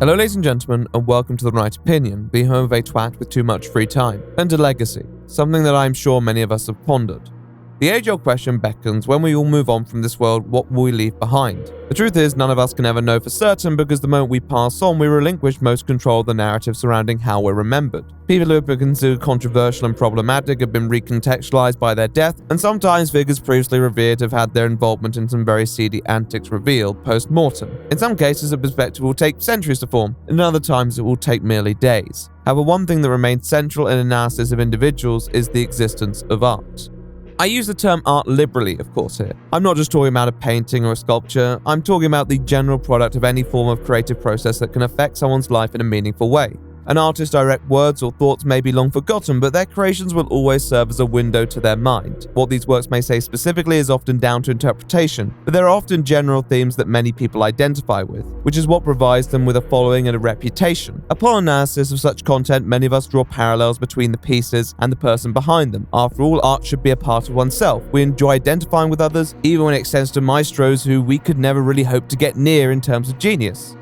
Hello ladies and gentlemen, and welcome to The Right Opinion, the home of a twat with too much free time, and a legacy, something that I'm sure many of us have pondered. The age-old question beckons: when we all move on from this world, what will we leave behind? The truth is, none of us can ever know for certain, because the moment we pass on, we relinquish most control of the narrative surrounding how we're remembered. People who have been considered controversial and problematic have been recontextualized by their death, and sometimes figures previously revered have had their involvement in some very seedy antics revealed post-mortem. In some cases, a perspective will take centuries to form, and in other times it will take merely days. However, one thing that remains central in analysis of individuals is the existence of art. I use the term art liberally, of course, here. I'm not just talking about a painting or a sculpture, I'm talking about the general product of any form of creative process that can affect someone's life in a meaningful way. An artist's direct words or thoughts may be long forgotten, but their creations will always serve as a window to their mind. What these works may say specifically is often down to interpretation, but there are often general themes that many people identify with, which is what provides them with a following and a reputation. Upon analysis of such content, many of us draw parallels between the pieces and the person behind them. After all, art should be a part of oneself. We enjoy identifying with others, even when it extends to maestros who we could never really hope to get near in terms of genius.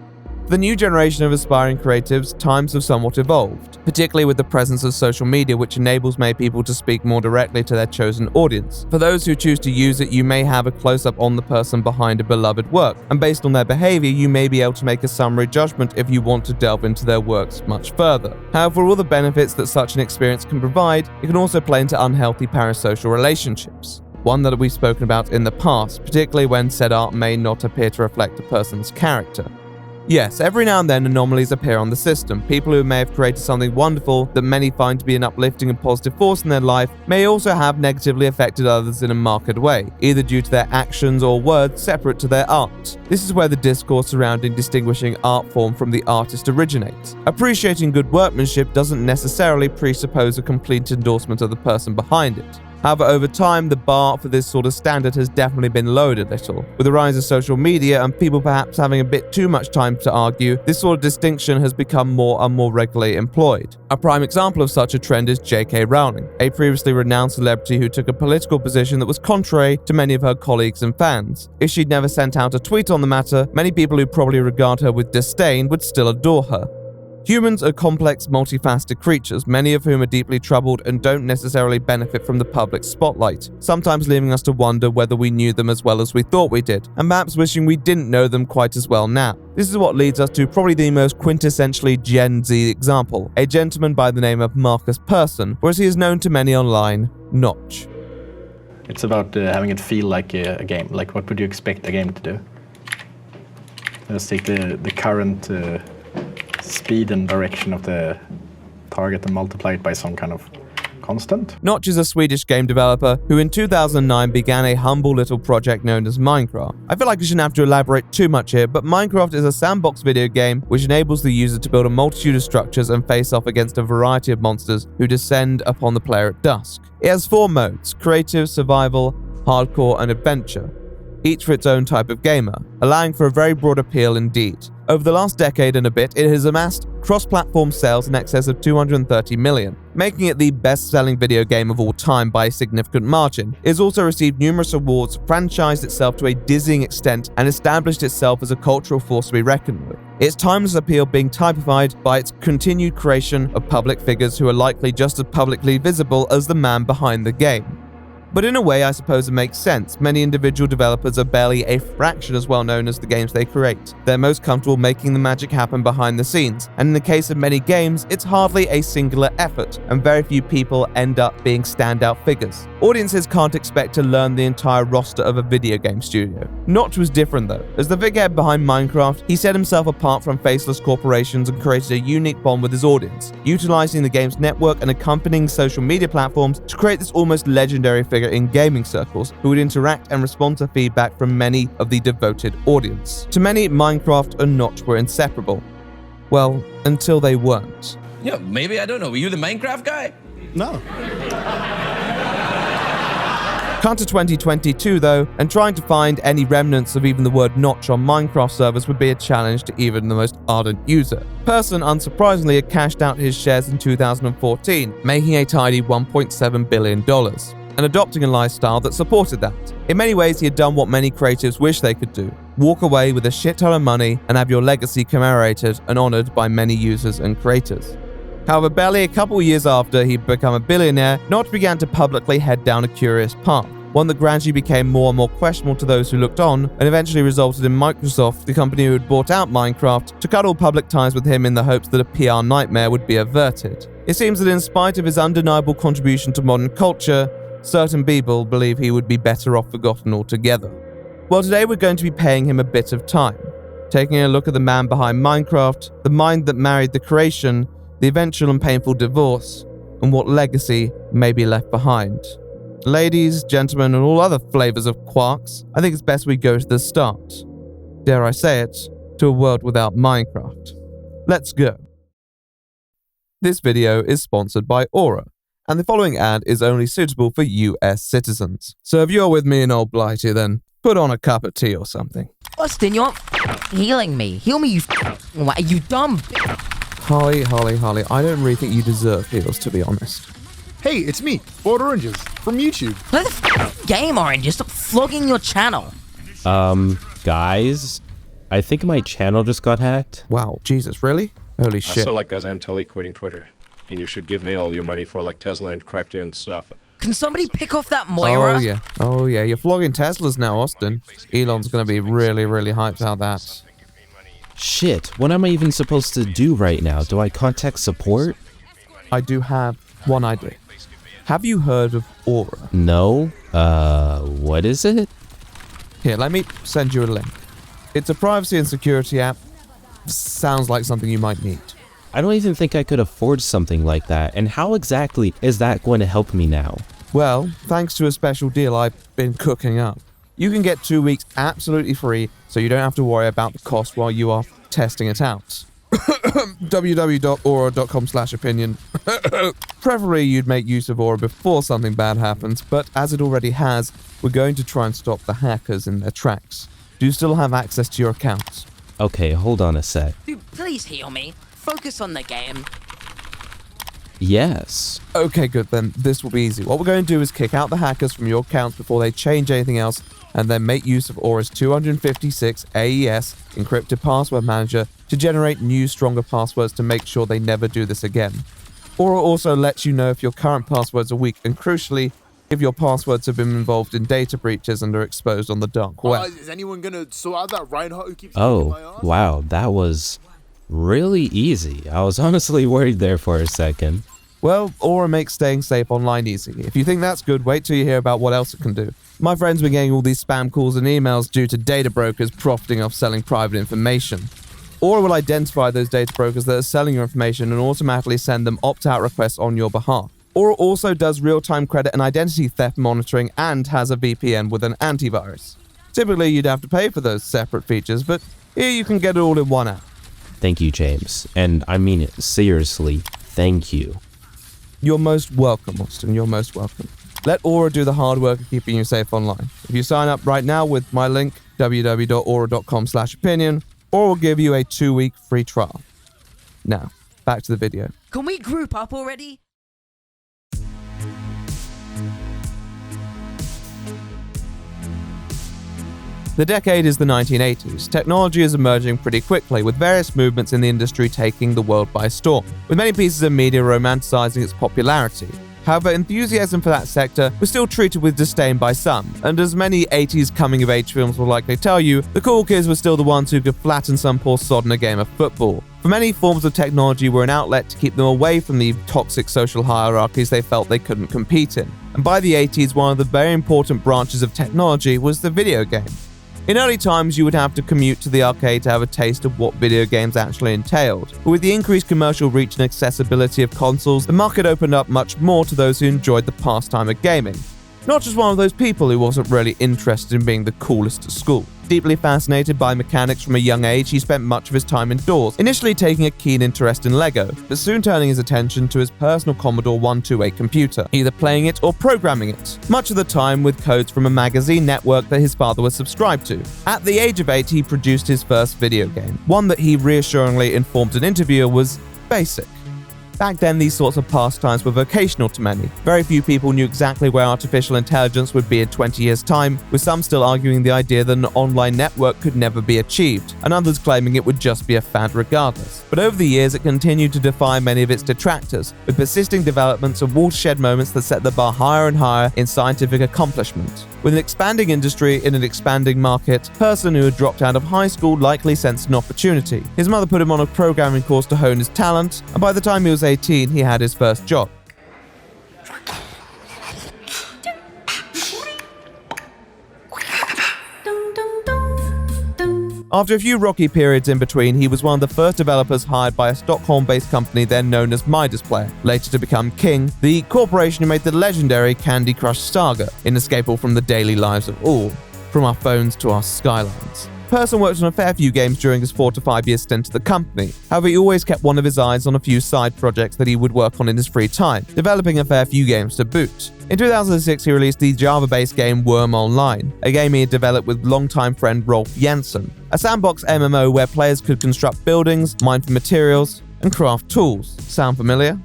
For the new generation of aspiring creatives, times have somewhat evolved, particularly with the presence of social media, which enables many people to speak more directly to their chosen audience. For those who choose to use it, you may have a close-up on the person behind a beloved work, and based on their behavior, you may be able to make a summary judgment if you want to delve into their works much further. However, for all the benefits that such an experience can provide, it can also play into unhealthy parasocial relationships. One that we've spoken about in the past, particularly when said art may not appear to reflect a person's character. Yes, every now and then anomalies appear on the system. People who may have created something wonderful that many find to be an uplifting and positive force in their life may also have negatively affected others in a marked way, either due to their actions or words separate to their art. This is where the discourse surrounding distinguishing art form from the artist originates. Appreciating good workmanship doesn't necessarily presuppose a complete endorsement of the person behind it. However, over time, the bar for this sort of standard has definitely been lowered a little. With the rise of social media and people perhaps having a bit too much time to argue, this sort of distinction has become more and more regularly employed. A prime example of such a trend is J.K. Rowling, a previously renowned celebrity who took a political position that was contrary to many of her colleagues and fans. If she'd never sent out a tweet on the matter, many people who probably regard her with disdain would still adore her. Humans are complex, multifaceted creatures, many of whom are deeply troubled and don't necessarily benefit from the public spotlight, sometimes leaving us to wonder whether we knew them as well as we thought we did, and perhaps wishing we didn't know them quite as well now. This is what leads us to probably the most quintessentially Gen Z example, a gentleman by the name of Persson, or as he is known to many online, Notch. It's about having it feel like a game. Like, what would you expect a game to do? Let's take the current speed and direction of the target and multiply it by some kind of constant. Notch is a Swedish game developer who in 2009 began a humble little project known as Minecraft. I feel like I shouldn't have to elaborate too much here, but Minecraft is a sandbox video game which enables the user to build a multitude of structures and face off against a variety of monsters who descend upon the player at dusk. It has 4 modes: creative, survival, hardcore, and adventure, each for its own type of gamer, allowing for a very broad appeal indeed. Over the last decade and a bit, it has amassed cross-platform sales in excess of 230 million, making it the best-selling video game of all time by a significant margin. It has also received numerous awards, franchised itself to a dizzying extent, and established itself as a cultural force to be reckoned with. Its timeless appeal being typified by its continued creation of public figures who are likely just as publicly visible as the man behind the game. But in a way, I suppose it makes sense. Many individual developers are barely a fraction as well known as the games they create. They're most comfortable making the magic happen behind the scenes, and in the case of many games, it's hardly a singular effort, and very few people end up being standout figures. Audiences can't expect to learn the entire roster of a video game studio. Notch was different though. As the figurehead behind Minecraft, he set himself apart from faceless corporations and created a unique bond with his audience, utilizing the game's network and accompanying social media platforms to create this almost legendary figure in gaming circles who would interact and respond to feedback from many of the devoted audience. To many, Minecraft and Notch were inseparable. Well, until they weren't. Yeah, maybe, I don't know. Were you the Minecraft guy? No. Cut to 2022 though, and trying to find any remnants of even the word Notch on Minecraft servers would be a challenge to even the most ardent user. Persson, unsurprisingly, had cashed out his shares in 2014, making a tidy $1.7 billion. And adopting a lifestyle that supported that. In many ways, he had done what many creatives wish they could do: walk away with a shit ton of money, and have your legacy commemorated and honored by many users and creators. However, barely a couple years after he'd become a billionaire, Notch began to publicly head down a curious path, one that gradually became more and more questionable to those who looked on, and eventually resulted in Microsoft, the company who had bought out Minecraft, to cut all public ties with him in the hopes that a PR nightmare would be averted. It seems that in spite of his undeniable contribution to modern culture, certain people believe he would be better off forgotten altogether. Well, today we're going to be paying him a bit of time, taking a look at the man behind Minecraft, the mind that married the creation, the eventual and painful divorce, and what legacy may be left behind. Ladies, gentlemen, and all other flavors of quarks, I think it's best we go to the start. Dare I say it, to a world without Minecraft. Let's go. This video is sponsored by Aura, and the following ad is only suitable for US citizens. So if you're with me in old Blighty, then put on a cup of tea or something. Austin, you're healing me. Heal me, you dumb. Holly, I don't really think you deserve heals, to be honest. Hey, it's me, Bored Oranges, from YouTube. Play the game, Orange. Stop flogging your channel. Guys, I think my channel just got hacked. Wow, Jesus, really? Holy shit. So, guys, I'm totally quitting Twitter. And you should give me all your money for, Tesla and crypto and stuff. Can somebody pick off that Moira? Oh yeah, you're flogging Teslas now, Austin. Elon's gonna be really, really hyped about that. Shit, what am I even supposed to do right now? Do I contact support? I do have one idea. Have you heard of Aura? No. What is it? Here, let me send you a link. It's a privacy and security app. Sounds like something you might need. I don't even think I could afford something like that. And how exactly is that going to help me now? Well, thanks to a special deal I've been cooking up. You can get 2 weeks absolutely free, so you don't have to worry about the cost while you are testing it out. www.aura.com/opinion. Preferably you'd make use of Aura before something bad happens, but as it already has, we're going to try and stop the hackers in their tracks. Do you still have access to your accounts? Okay, hold on a sec. Dude, please heal me. Focus on the game. Yes. Okay, good then. This will be easy. What we're going to do is kick out the hackers from your accounts before they change anything else, and then make use of Aura's 256 AES encrypted password manager to generate new, stronger passwords to make sure they never do this again. Aura also lets you know if your current passwords are weak, and crucially, if your passwords have been involved in data breaches and are exposed on the dark web. Is anyone gonna sort out that Reinhardt who keeps kicking my ass? Wow, that was really easy. I was honestly worried there for a second. Well, Aura makes staying safe online easy. If you think that's good, wait till you hear about what else it can do. My friend's been getting all these spam calls and emails due to data brokers profiting off selling private information. Aura will identify those data brokers that are selling your information and automatically send them opt-out requests on your behalf. Aura also does real-time credit and identity theft monitoring and has a VPN with an antivirus. Typically, you'd have to pay for those separate features, but here you can get it all in one app. Thank you, James. And I mean it, seriously, thank you. You're most welcome, Austin. You're most welcome. Let Aura do the hard work of keeping you safe online. If you sign up right now with my link, www.aura.com/opinion, Aura will give you a 2-week free trial. Now, back to the video. Can we group up already? The decade is the 1980s. Technology is emerging pretty quickly, with various movements in the industry taking the world by storm, with many pieces of media romanticizing its popularity. However, enthusiasm for that sector was still treated with disdain by some, and as many 80s coming-of-age films will likely tell you, the cool kids were still the ones who could flatten some poor sod in a game of football. For many, forms of technology were an outlet to keep them away from the toxic social hierarchies they felt they couldn't compete in. And by the 80s, one of the very important branches of technology was the video game. In early times, you would have to commute to the arcade to have a taste of what video games actually entailed. But with the increased commercial reach and accessibility of consoles, the market opened up much more to those who enjoyed the pastime of gaming. Not just one of those people who wasn't really interested in being the coolest at school. Deeply fascinated by mechanics from a young age, he spent much of his time indoors, initially taking a keen interest in Lego, but soon turning his attention to his personal Commodore 128 computer, either playing it or programming it, much of the time with codes from a magazine network that his father was subscribed to. At the age of 8, he produced his first video game, one that he reassuringly informed an interviewer was basic. Back then, these sorts of pastimes were vocational to many. Very few people knew exactly where artificial intelligence would be in 20 years' time, with some still arguing the idea that an online network could never be achieved, and others claiming it would just be a fad regardless. But over the years, it continued to defy many of its detractors, with persisting developments and watershed moments that set the bar higher and higher in scientific accomplishment. With an expanding industry in an expanding market, Persson, who had dropped out of high school, likely sensed an opportunity. His mother put him on a programming course to hone his talent, and by the time he was 18, he had his first job. After a few rocky periods in between, he was one of the first developers hired by a Stockholm-based company then known as MidasPlayer, later to become King, the corporation who made the legendary Candy Crush saga, inescapable from the daily lives of all, from our phones to our skylines. Persson worked on a fair few games during his 4 to 5 year stint at the company. However, he always kept one of his eyes on a few side projects that he would work on in his free time, developing a fair few games to boot. In 2006, he released the Java-based game Worm Online, a game he had developed with longtime friend Rolf Jensen, a sandbox MMO where players could construct buildings, mine for materials, and craft tools. Sound familiar?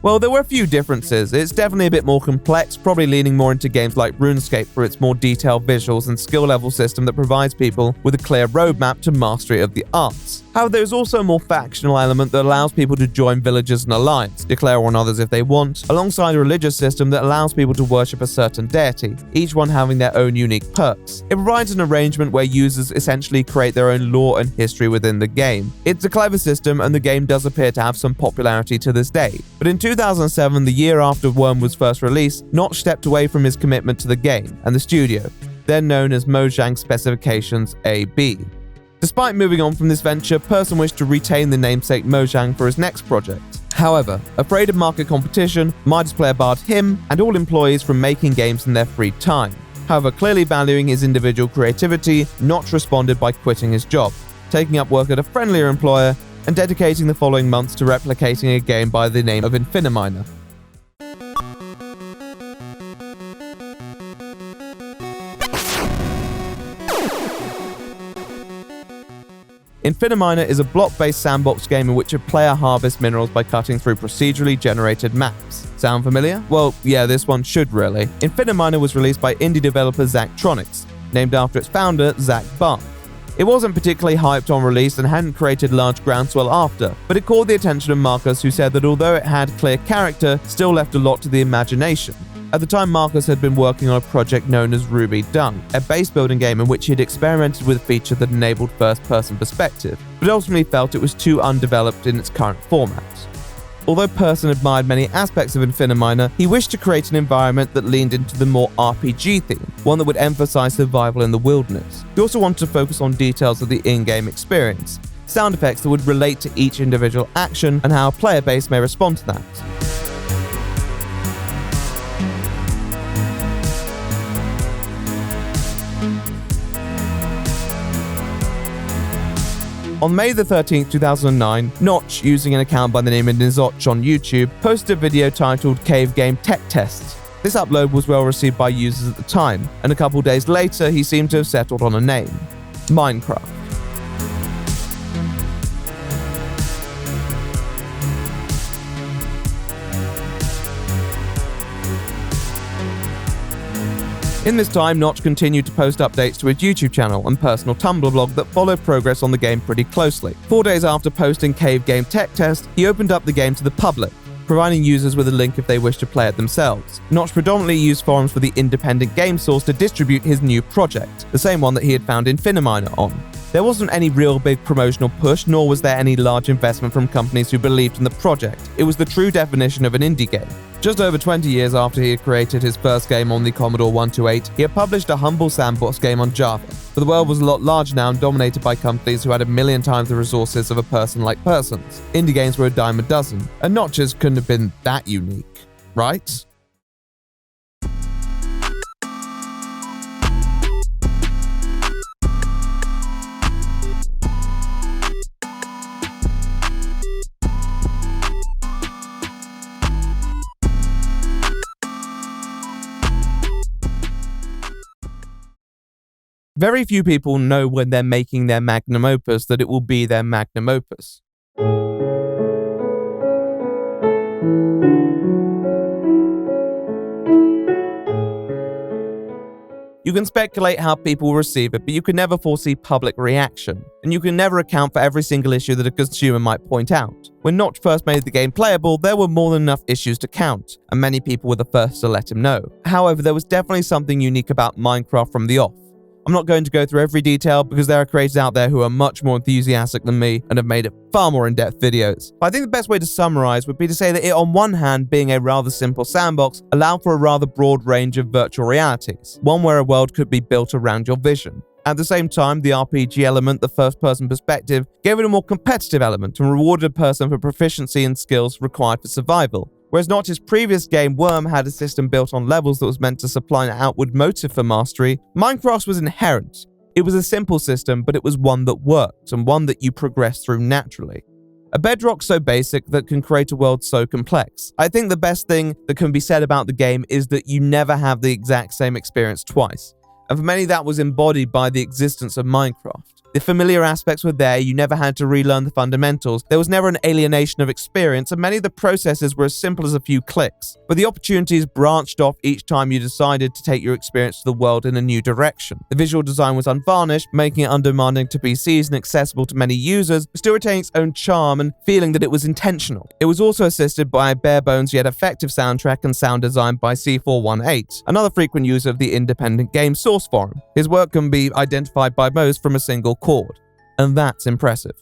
Well, there were a few differences. It's definitely a bit more complex, probably leaning more into games like RuneScape for its more detailed visuals and skill level system that provides people with a clear roadmap to mastery of the arts. However, there's also a more factional element that allows people to join villages and alliance, declare on others if they want, alongside a religious system that allows people to worship a certain deity, each one having their own unique perks. It provides an arrangement where users essentially create their own lore and history within the game. It's a clever system, and the game does appear to have some popularity to this day. But in 2007, the year after Worm was first released, Notch stepped away from his commitment to the game and the studio, then known as Mojang Specifications AB. Despite moving on from this venture, Persson wished to retain the namesake Mojang for his next project. However, afraid of market competition, MidasPlayer barred him and all employees from making games in their free time. However, clearly valuing his individual creativity, Notch responded by quitting his job, taking up work at a friendlier employer, and dedicating the following months to replicating a game by the name of Infiniminer. Infiniminer is a block-based sandbox game in which a player harvests minerals by cutting through procedurally generated maps. Sound familiar? Well, yeah, this one should really. Infiniminer was released by indie developer Zachtronics, named after its founder, Zach Barth. It wasn't particularly hyped on release and hadn't created large groundswell after, but it caught the attention of Marcus, who said that although it had clear character, still left a lot to the imagination. At the time, Marcus had been working on a project known as Ruby Dung, a base-building game in which he had experimented with a feature that enabled first-person perspective, but ultimately felt it was too undeveloped in its current format. Although Persson admired many aspects of Infiniminer, he wished to create an environment that leaned into the more RPG theme, one that would emphasize survival in the wilderness. He also wanted to focus on details of the in-game experience, sound effects that would relate to each individual action, and how a player base may respond to that. On May 13, 2009, Notch, using an account by the name of Nizotch on YouTube, posted a video titled Cave Game Tech Tests. This upload was well received by users at the time, and a couple days later he seemed to have settled on a name: Minecraft. In this time, Notch continued to post updates to his YouTube channel and personal Tumblr blog that followed progress on the game pretty closely. 4 days after posting Cave Game Tech Test, he opened up the game to the public, providing users with a link if they wish to play it themselves. Notch predominantly used forums for the independent game source to distribute his new project, the same one that he had found Infiniminer on. There wasn't any real big promotional push, nor was there any large investment from companies who believed in the project. It was the true definition of an indie game. Just over 20 years after he had created his first game on the Commodore 128, he had published a humble sandbox game on Java. But the world was a lot larger now and dominated by companies who had a million times the resources of a person like Persson's. Indie games were a dime a dozen, and Notch's couldn't have been that unique, right? Very few people know when they're making their magnum opus that it will be their magnum opus. can speculate how people will receive it, but you can never foresee public reaction, and you can never account for every single issue that a consumer might point out. When Notch first made the game playable, there were more than enough issues to count, and many people were the first to let him know. However, there was definitely something unique about Minecraft from the off. I'm not going to go through every detail because there are creators out there who are much more enthusiastic than me and have made far more in-depth videos. But I think the best way to summarize would be to say that it, on one hand, being a rather simple sandbox, allowed for a rather broad range of virtual realities, one where a world could be built around your vision. At the same time, the RPG element, the first-person perspective, gave it a more competitive element and rewarded a person for proficiency and skills required for survival. Whereas Notch's previous game, Worm, had a system built on levels that was meant to supply an outward motive for mastery, Minecraft's was inherent. It was a simple system, but it was one that worked, and one that you progressed through naturally. A bedrock so basic that can create a world so complex. I think the best thing that can be said about the game is that you never have the exact same experience twice. And for many, that was embodied by the existence of Minecraft. The familiar aspects were there, you never had to relearn the fundamentals, there was never an alienation of experience, and many of the processes were as simple as a few clicks. But the opportunities branched off each time you decided to take your experience to the world in a new direction. The visual design was unvarnished, making it undemanding to PCs and accessible to many users, but still retaining its own charm and feeling that it was intentional. It was also assisted by a bare-bones yet effective soundtrack and sound design by C418, another frequent user of the independent game source forum. His work can be identified by most from a single chord, and that's impressive.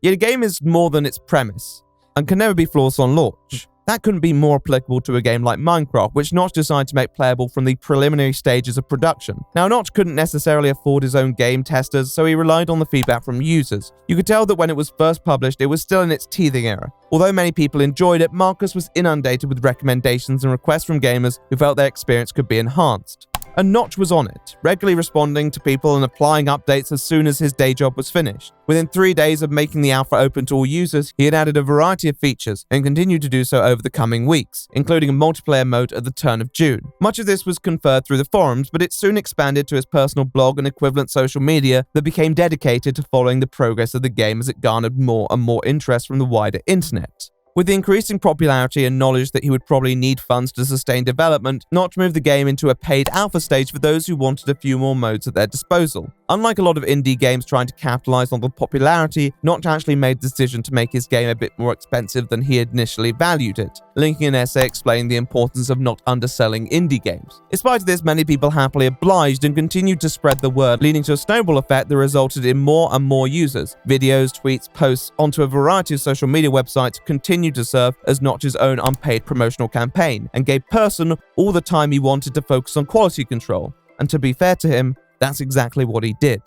Yet a game is more than its premise, and can never be flawless on launch. That couldn't be more applicable to a game like Minecraft, which Notch decided to make playable from the preliminary stages of production. Now, Notch couldn't necessarily afford his own game testers, so he relied on the feedback from users. You could tell that when it was first published, it was still in its teething era. Although many people enjoyed it, Marcus was inundated with recommendations and requests from gamers who felt their experience could be enhanced. And Notch was on it, regularly responding to people and applying updates as soon as his day job was finished. Within 3 days of making the alpha open to all users, he had added a variety of features and continued to do so over the coming weeks, including a multiplayer mode at the turn of June. Much of this was conferred through the forums, but it soon expanded to his personal blog and equivalent social media that became dedicated to following the progress of the game as it garnered more and more interest from the wider internet. With the increasing popularity and knowledge that he would probably need funds to sustain development, Notch moved the game into a paid alpha stage for those who wanted a few more modes at their disposal. Unlike a lot of indie games trying to capitalize on the popularity, Notch actually made the decision to make his game a bit more expensive than he had initially valued it, linking an essay explaining the importance of not underselling indie games. In spite of this, many people happily obliged and continued to spread the word, leading to a snowball effect that resulted in more and more users. Videos, tweets, posts onto a variety of social media websites continued to serve as Notch's own unpaid promotional campaign, and gave Persson all the time he wanted to focus on quality control. And to be fair to him, that's exactly what he did.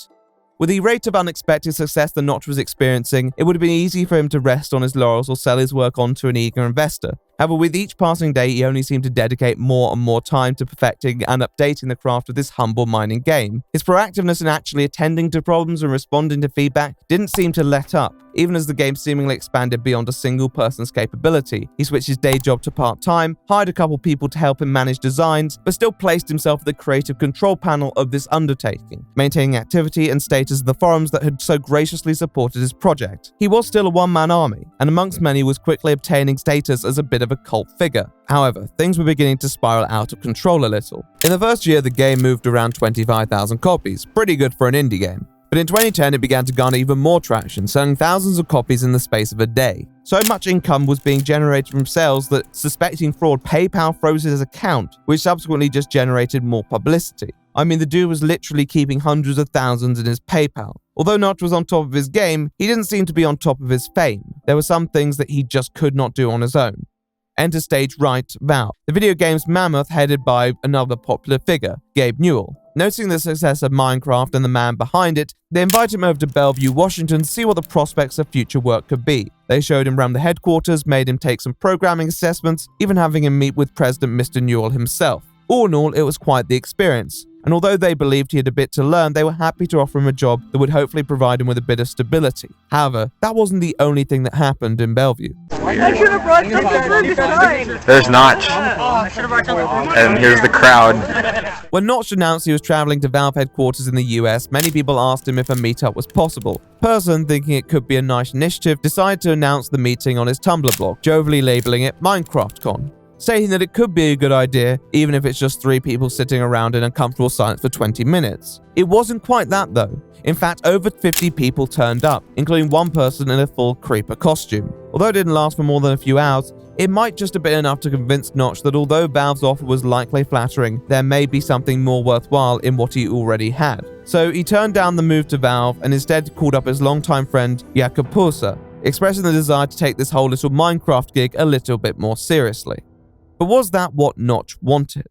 With the rate of unexpected success that Notch was experiencing, it would have been easy for him to rest on his laurels or sell his work on to an eager investor. However, with each passing day, he only seemed to dedicate more and more time to perfecting and updating the craft of this humble mining game. His proactiveness in actually attending to problems and responding to feedback didn't seem to let up, even as the game seemingly expanded beyond a single person's capability. He switched his day job to part-time, hired a couple people to help him manage designs, but still placed himself at the creative control panel of this undertaking, maintaining activity and status of the forums that had so graciously supported his project. He was still a one-man army, and amongst many was quickly obtaining status as a bit of a cult figure. However, things were beginning to spiral out of control a little. In the first year, the game moved around 25,000 copies, pretty good for an indie game. But in 2010, it began to garner even more traction, selling thousands of copies in the space of a day. So much income was being generated from sales that, suspecting fraud, PayPal froze his account, which subsequently just generated more publicity. I mean, the dude was literally keeping hundreds of thousands in his PayPal. Although Notch was on top of his game, he didn't seem to be on top of his fame. There were some things that he just could not do on his own. Enter stage right, Valve, the video game's mammoth headed by another popular figure, Gabe Newell. Noticing the success of Minecraft and the man behind it, they invited him over to Bellevue, Washington to see what the prospects of future work could be. They showed him around the headquarters, made him take some programming assessments, even having him meet with President Mr. Newell himself. All in all, it was quite the experience. And although they believed he had a bit to learn, they were happy to offer him a job that would hopefully provide him with a bit of stability. However, that wasn't the only thing that happened in Bellevue. There's Notch. And here's the crowd. When Notch announced he was traveling to Valve headquarters in the US, many people asked him if a meetup was possible. Persson, thinking it could be a nice initiative, decided to announce the meeting on his Tumblr blog, jovially labeling it MinecraftCon. stating that it could be a good idea even if it's just 3 people sitting around in uncomfortable silence for 20 minutes. It wasn't quite that though. In fact, over 50 people turned up, including one person in a full creeper costume. Although it didn't last for more than a few hours, it might just have been enough to convince Notch that although Valve's offer was likely flattering, there may be something more worthwhile in what he already had. So he turned down the move to Valve and instead called up his longtime friend Jakub Persson, expressing the desire to take this whole little Minecraft gig a little bit more seriously. But was that what Notch wanted?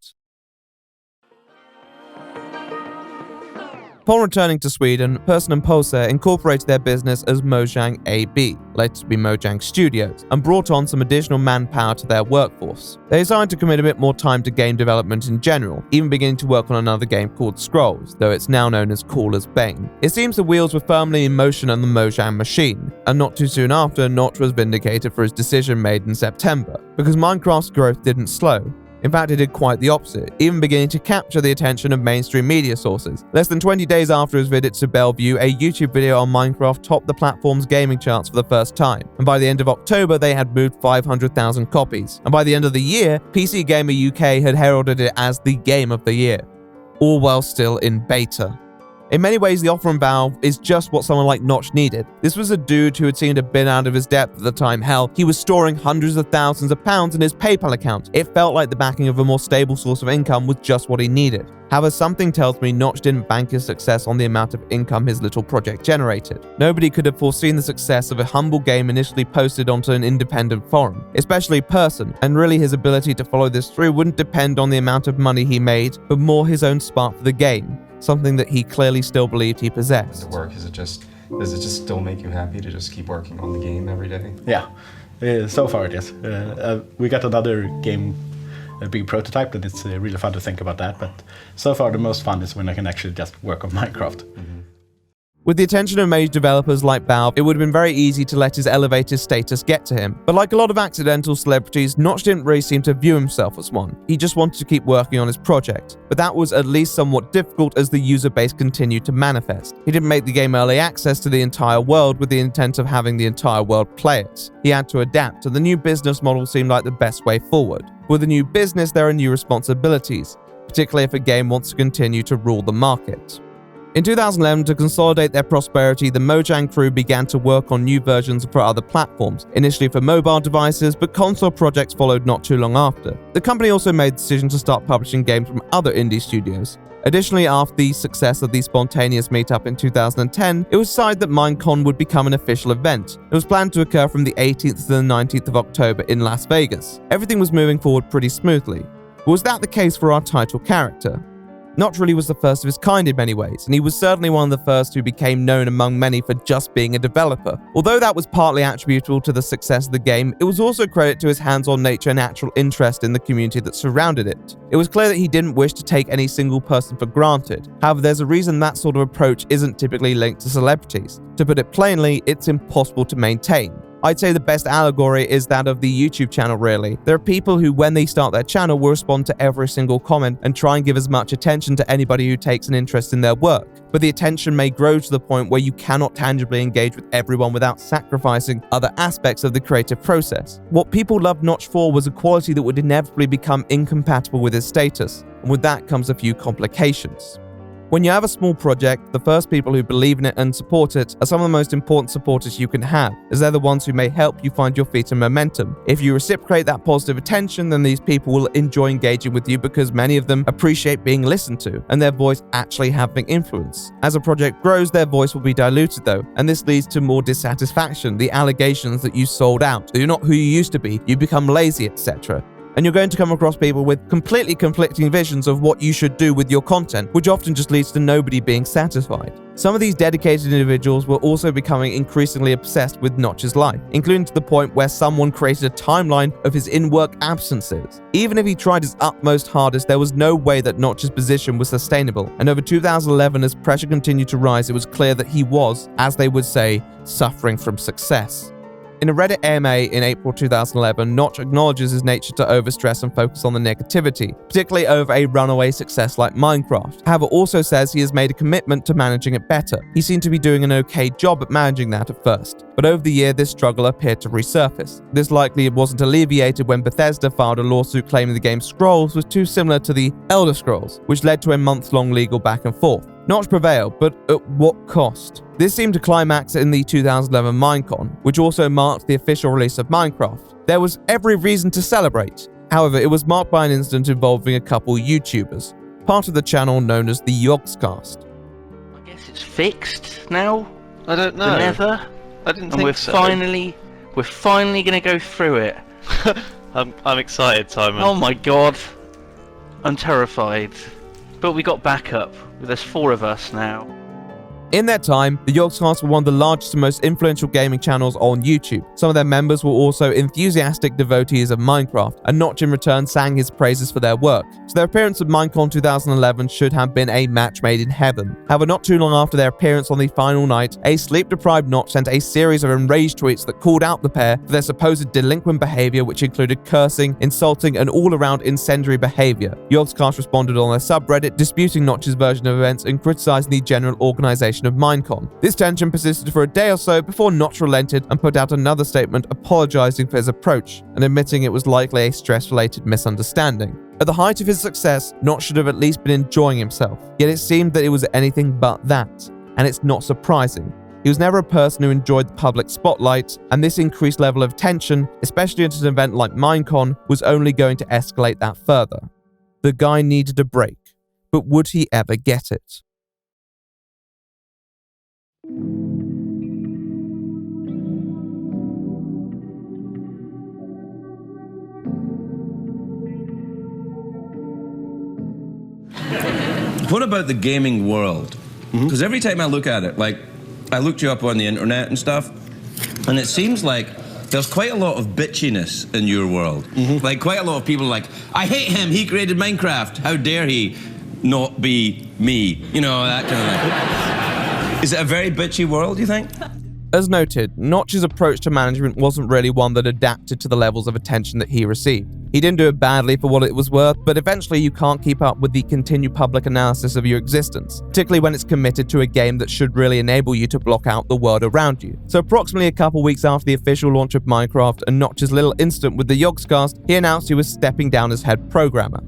Upon returning to Sweden, Persson and Persson incorporated their business as Mojang AB, later to be Mojang Studios, and brought on some additional manpower to their workforce. They decided to commit a bit more time to game development in general, even beginning to work on another game called Scrolls, though it's now known as Caller's Bane. It seems the wheels were firmly in motion on the Mojang machine, and not too soon after, Notch was vindicated for his decision made in September, because Minecraft's growth didn't slow. In fact, it did quite the opposite, even beginning to capture the attention of mainstream media sources. Less than 20 days after his visit to Bellevue, a YouTube video on Minecraft topped the platform's gaming charts for the first time, and by the end of October, they had moved 500,000 copies. And by the end of the year, PC Gamer UK had heralded it as the Game of the Year, all while still in beta. In many ways, the offer from Valve is just what someone like Notch needed. This was a dude who had seemed to have been out of his depth at the time. Hell, he was storing hundreds of thousands of pounds in his PayPal account. It felt like the backing of a more stable source of income was just what he needed. However, something tells me Notch didn't bank his success on the amount of income his little project generated. Nobody could have foreseen the success of a humble game initially posted onto an independent forum, especially Persson, and really his ability to follow this through wouldn't depend on the amount of money he made, but more his own spark for the game. Something that he clearly still believed he possessed. Does it just still make you happy to just keep working on the game every day? Yeah, so far it is. We got another game, a big prototype, and it's really fun to think about that. But so far the most fun is when I can actually just work on Minecraft. With the attention of major developers like Valve, it would have been very easy to let his elevated status get to him. But like a lot of accidental celebrities, Notch didn't really seem to view himself as one. He just wanted to keep working on his project. But that was at least somewhat difficult as the user base continued to manifest. He didn't make the game early access to the entire world with the intent of having the entire world play it. He had to adapt, and the new business model seemed like the best way forward. With a new business, there are new responsibilities, particularly if a game wants to continue to rule the market. In 2011, to consolidate their prosperity, the Mojang crew began to work on new versions for other platforms, initially for mobile devices, but console projects followed not too long after. The company also made the decision to start publishing games from other indie studios. Additionally, after the success of the spontaneous meetup in 2010, it was decided that Minecon would become an official event. It was planned to occur from the 18th to the 19th of October in Las Vegas. Everything was moving forward pretty smoothly. But was that the case for our title character? Notch really was the first of his kind in many ways, and he was certainly one of the first who became known among many for just being a developer. Although that was partly attributable to the success of the game, it was also credit to his hands-on nature and natural interest in the community that surrounded it. It was clear that he didn't wish to take any single person for granted. However, there's a reason that sort of approach isn't typically linked to celebrities. To put it plainly, it's impossible to maintain. I'd say the best allegory is that of the YouTube channel, really. There are people who, when they start their channel, will respond to every single comment and try and give as much attention to anybody who takes an interest in their work. But the attention may grow to the point where you cannot tangibly engage with everyone without sacrificing other aspects of the creative process. What people loved Notch for was a quality that would inevitably become incompatible with his status, and with that comes a few complications. When you have a small project, the first people who believe in it and support it are some of the most important supporters you can have, as they're the ones who may help you find your feet and momentum. If you reciprocate that positive attention, then these people will enjoy engaging with you because many of them appreciate being listened to and their voice actually having influence. As a project grows, their voice will be diluted though, and this leads to more dissatisfaction, the allegations that you sold out, that you're not who you used to be, you become lazy, etc. And you're going to come across people with completely conflicting visions of what you should do with your content, which often just leads to nobody being satisfied. Some of these dedicated individuals were also becoming increasingly obsessed with Notch's life, including to the point where someone created a timeline of his in-work absences. Even if he tried his utmost hardest, there was no way that Notch's position was sustainable, and over 2011, as pressure continued to rise, it was clear that he was, as they would say, suffering from success. In a Reddit AMA in April 2011, Notch acknowledges his nature to overstress and focus on the negativity, particularly over a runaway success like Minecraft. However, also says he has made a commitment to managing it better. He seemed to be doing an okay job at managing that at first, but over the year this struggle appeared to resurface. This likely wasn't alleviated when Bethesda filed a lawsuit claiming the game Scrolls was too similar to the Elder Scrolls, which led to a month-long legal back and forth. Notch prevailed, but at what cost? This seemed to climax in the 2011 Minecon, which also marked the official release of Minecraft. There was every reason to celebrate. However, it was marked by an incident involving a couple YouTubers, part of the channel known as the Yogscast. I guess it's fixed now. I don't know. The Nether. I didn't and think we're so. we're finally gonna go through it. I'm excited, Simon. Oh my god, I'm terrified. But we got backup. There's 4 of us now. In that time, the Yogscast were one of the largest and most influential gaming channels on YouTube. Some of their members were also enthusiastic devotees of Minecraft, and Notch in return sang his praises for their work. So their appearance at Minecon 2011 should have been a match made in heaven. However, not too long after their appearance on the final night, a sleep-deprived Notch sent a series of enraged tweets that called out the pair for their supposed delinquent behavior, which included cursing, insulting, and all-around incendiary behavior. Yogscast responded on their subreddit, disputing Notch's version of events and criticizing the general organization of Minecon. This tension persisted for a day or so before Notch relented and put out another statement apologizing for his approach and admitting it was likely a stress-related misunderstanding. At the height of his success, Notch should have at least been enjoying himself, yet it seemed that it was anything but that, and it's not surprising. He was never a person who enjoyed the public spotlight, and this increased level of tension, especially at an event like Minecon, was only going to escalate that further. The guy needed a break, but would he ever get it? What about the gaming world? Because every time I look at it, like, I looked you up on the internet and stuff, and it seems like there's quite a lot of bitchiness in your world. Like, quite a lot of people are like, I hate him, he created Minecraft, how dare he not be me? You know, that kind of thing. Is it a very bitchy world, do you think? As noted, Notch's approach to management wasn't really one that adapted to the levels of attention that he received. He didn't do it badly for what it was worth, but eventually you can't keep up with the continued public analysis of your existence, particularly when it's committed to a game that should really enable you to block out the world around you. So approximately a couple weeks after the official launch of Minecraft and Notch's little incident with the Yogscast, he announced he was stepping down as head programmer.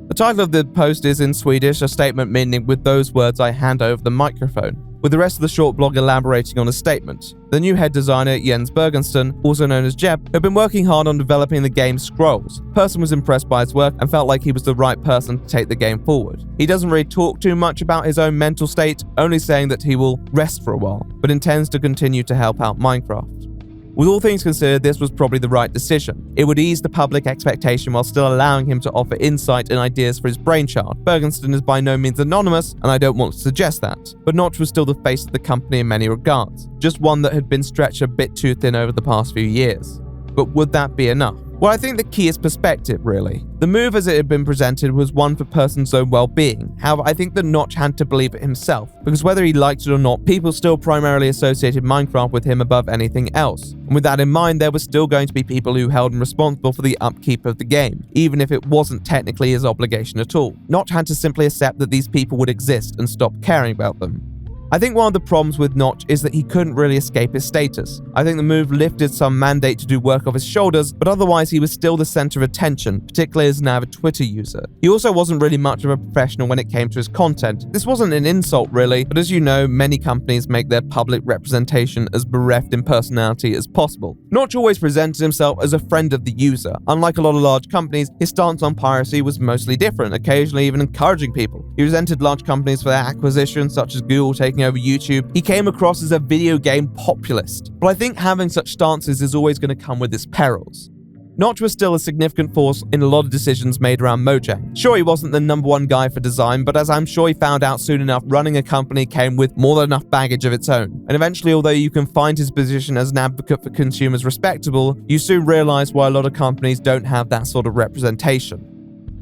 The title of the post is in Swedish, a statement meaning "with those words I hand over the microphone," with the rest of the short blog elaborating on a statement. The new head designer, Jens Bergensten, also known as Jeb, had been working hard on developing the game Scrolls. Persson was impressed by his work and felt like he was the right person to take the game forward. He doesn't really talk too much about his own mental state, only saying that he will rest for a while, but intends to continue to help out Minecraft. With all things considered, this was probably the right decision. It would ease the public expectation while still allowing him to offer insight and ideas for his brainchild. Bergensten is by no means anonymous, and I don't want to suggest that, but Notch was still the face of the company in many regards, just one that had been stretched a bit too thin over the past few years. But would that be enough? Well, I think the key is perspective, really. The move as it had been presented was one for Persson's own well-being. However, I think that Notch had to believe it himself, because whether he liked it or not, people still primarily associated Minecraft with him above anything else. And with that in mind, there were still going to be people who held him responsible for the upkeep of the game, even if it wasn't technically his obligation at all. Notch had to simply accept that these people would exist and stop caring about them. I think one of the problems with Notch is that he couldn't really escape his status. I think the move lifted some mandate to do work off his shoulders, but otherwise he was still the center of attention, particularly as an avid Twitter user. He also wasn't really much of a professional when it came to his content. This wasn't an insult really, but as you know, many companies make their public representation as bereft in personality as possible. Notch always presented himself as a friend of the user. Unlike a lot of large companies, his stance on piracy was mostly different, occasionally even encouraging people. He resented large companies for their acquisitions, such as Google taking over YouTube. He came across as a video game populist, but I think having such stances is always going to come with its perils. Notch was still a significant force in a lot of decisions made around Mojang. Sure, he wasn't the #1 guy for design, but as I'm sure he found out soon enough, running a company came with more than enough baggage of its own. And eventually, although you can find his position as an advocate for consumers respectable, you soon realize why a lot of companies don't have that sort of representation.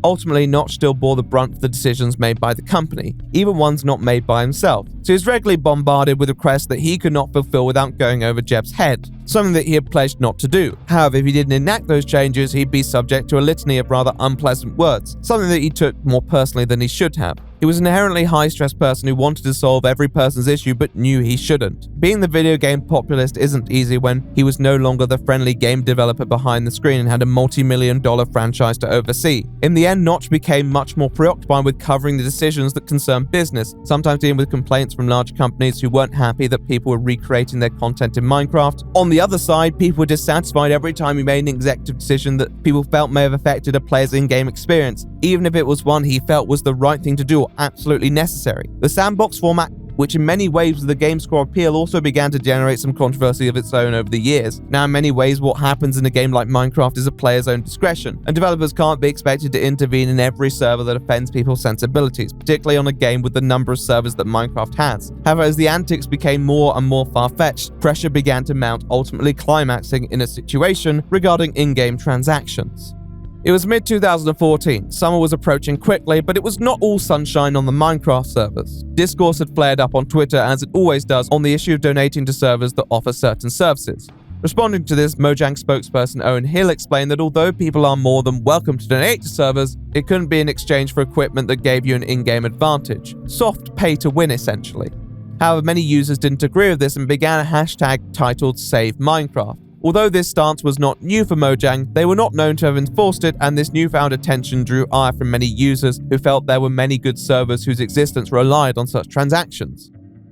Ultimately, Notch still bore the brunt of the decisions made by the company, even ones not made by himself, so he was regularly bombarded with requests that he could not fulfill without going over Jeb's head, something that he had pledged not to do. However, if he didn't enact those changes, he'd be subject to a litany of rather unpleasant words, something that he took more personally than he should have. He was an inherently high-stress person who wanted to solve every person's issue but knew he shouldn't. Being the video game populist isn't easy when he was no longer the friendly game developer behind the screen and had a multi-million-dollar franchise to oversee. In the end, Notch became much more preoccupied with covering the decisions that concern business, sometimes dealing with complaints from large companies who weren't happy that people were recreating their content in Minecraft. On the other side, people were dissatisfied every time he made an executive decision that people felt may have affected a player's in-game experience, even if it was one he felt was the right thing to do or absolutely necessary. The sandbox format, which in many ways was the game's core appeal, also began to generate some controversy of its own over the years. Now, in many ways, what happens in a game like Minecraft is a player's own discretion, and developers can't be expected to intervene in every server that offends people's sensibilities, particularly on a game with the number of servers that Minecraft has. However, as the antics became more and more far-fetched, pressure began to mount, ultimately climaxing in a situation regarding in-game transactions. It was mid-2014, summer was approaching quickly, but it was not all sunshine on the Minecraft servers. Discourse had flared up on Twitter, as it always does, on the issue of donating to servers that offer certain services. Responding to this, Mojang spokesperson Owen Hill explained that although people are more than welcome to donate to servers, it couldn't be in exchange for equipment that gave you an in-game advantage. Soft pay to win, essentially. However, many users didn't agree with this and began a hashtag titled Save Minecraft. Although this stance was not new for Mojang, they were not known to have enforced it, and this newfound attention drew ire from many users who felt there were many good servers whose existence relied on such transactions.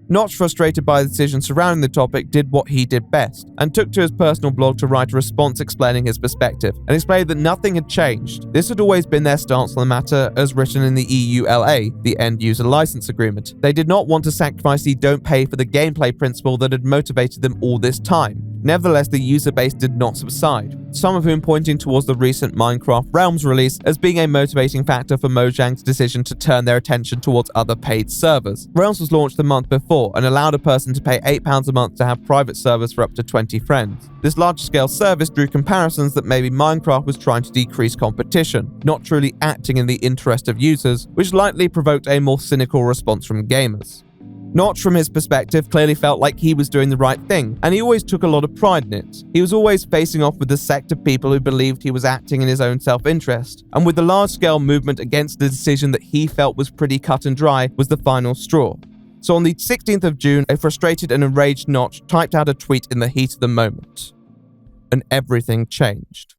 Notch, frustrated by the decision surrounding the topic, did what he did best, and took to his personal blog to write a response explaining his perspective, and explained that nothing had changed. This had always been their stance on the matter, as written in the EULA, the End User License Agreement. They did not want to sacrifice the don't pay for the gameplay principle that had motivated them all this time. Nevertheless, the user base did not subside, some of whom pointing towards the recent Minecraft Realms release as being a motivating factor for Mojang's decision to turn their attention towards other paid servers. Realms was launched the month before and allowed a person to pay £8 a month to have private servers for up to 20 friends. This large-scale service drew comparisons that maybe Minecraft was trying to decrease competition, not truly acting in the interest of users, which likely provoked a more cynical response from gamers. Notch, from his perspective, clearly felt like he was doing the right thing, and he always took a lot of pride in it. He was always facing off with the sect of people who believed he was acting in his own self-interest, and with the large-scale movement against the decision that he felt was pretty cut and dry was the final straw. So on the 16th of June, a frustrated and enraged Notch typed out a tweet in the heat of the moment. And everything changed.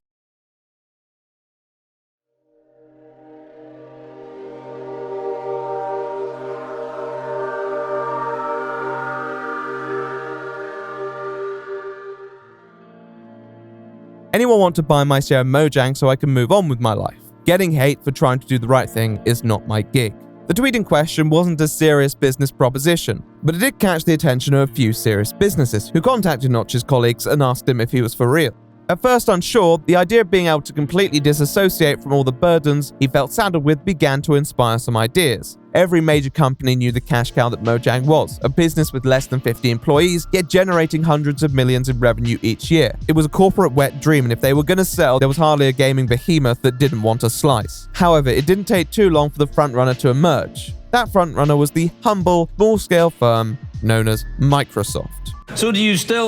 Anyone want to buy my share of Mojang so I can move on with my life? Getting hate for trying to do the right thing is not my gig. The tweet in question wasn't a serious business proposition, but it did catch the attention of a few serious businesses who contacted Notch's colleagues and asked him if he was for real. At first unsure, the idea of being able to completely disassociate from all the burdens he felt saddled with began to inspire some ideas. Every major company knew the cash cow that Mojang was, a business with less than 50 employees, yet generating hundreds of millions in revenue each year. It was a corporate wet dream, and if they were going to sell, there was hardly a gaming behemoth that didn't want a slice. However, it didn't take too long for the frontrunner to emerge. That frontrunner was the humble, small-scale firm known as Microsoft. So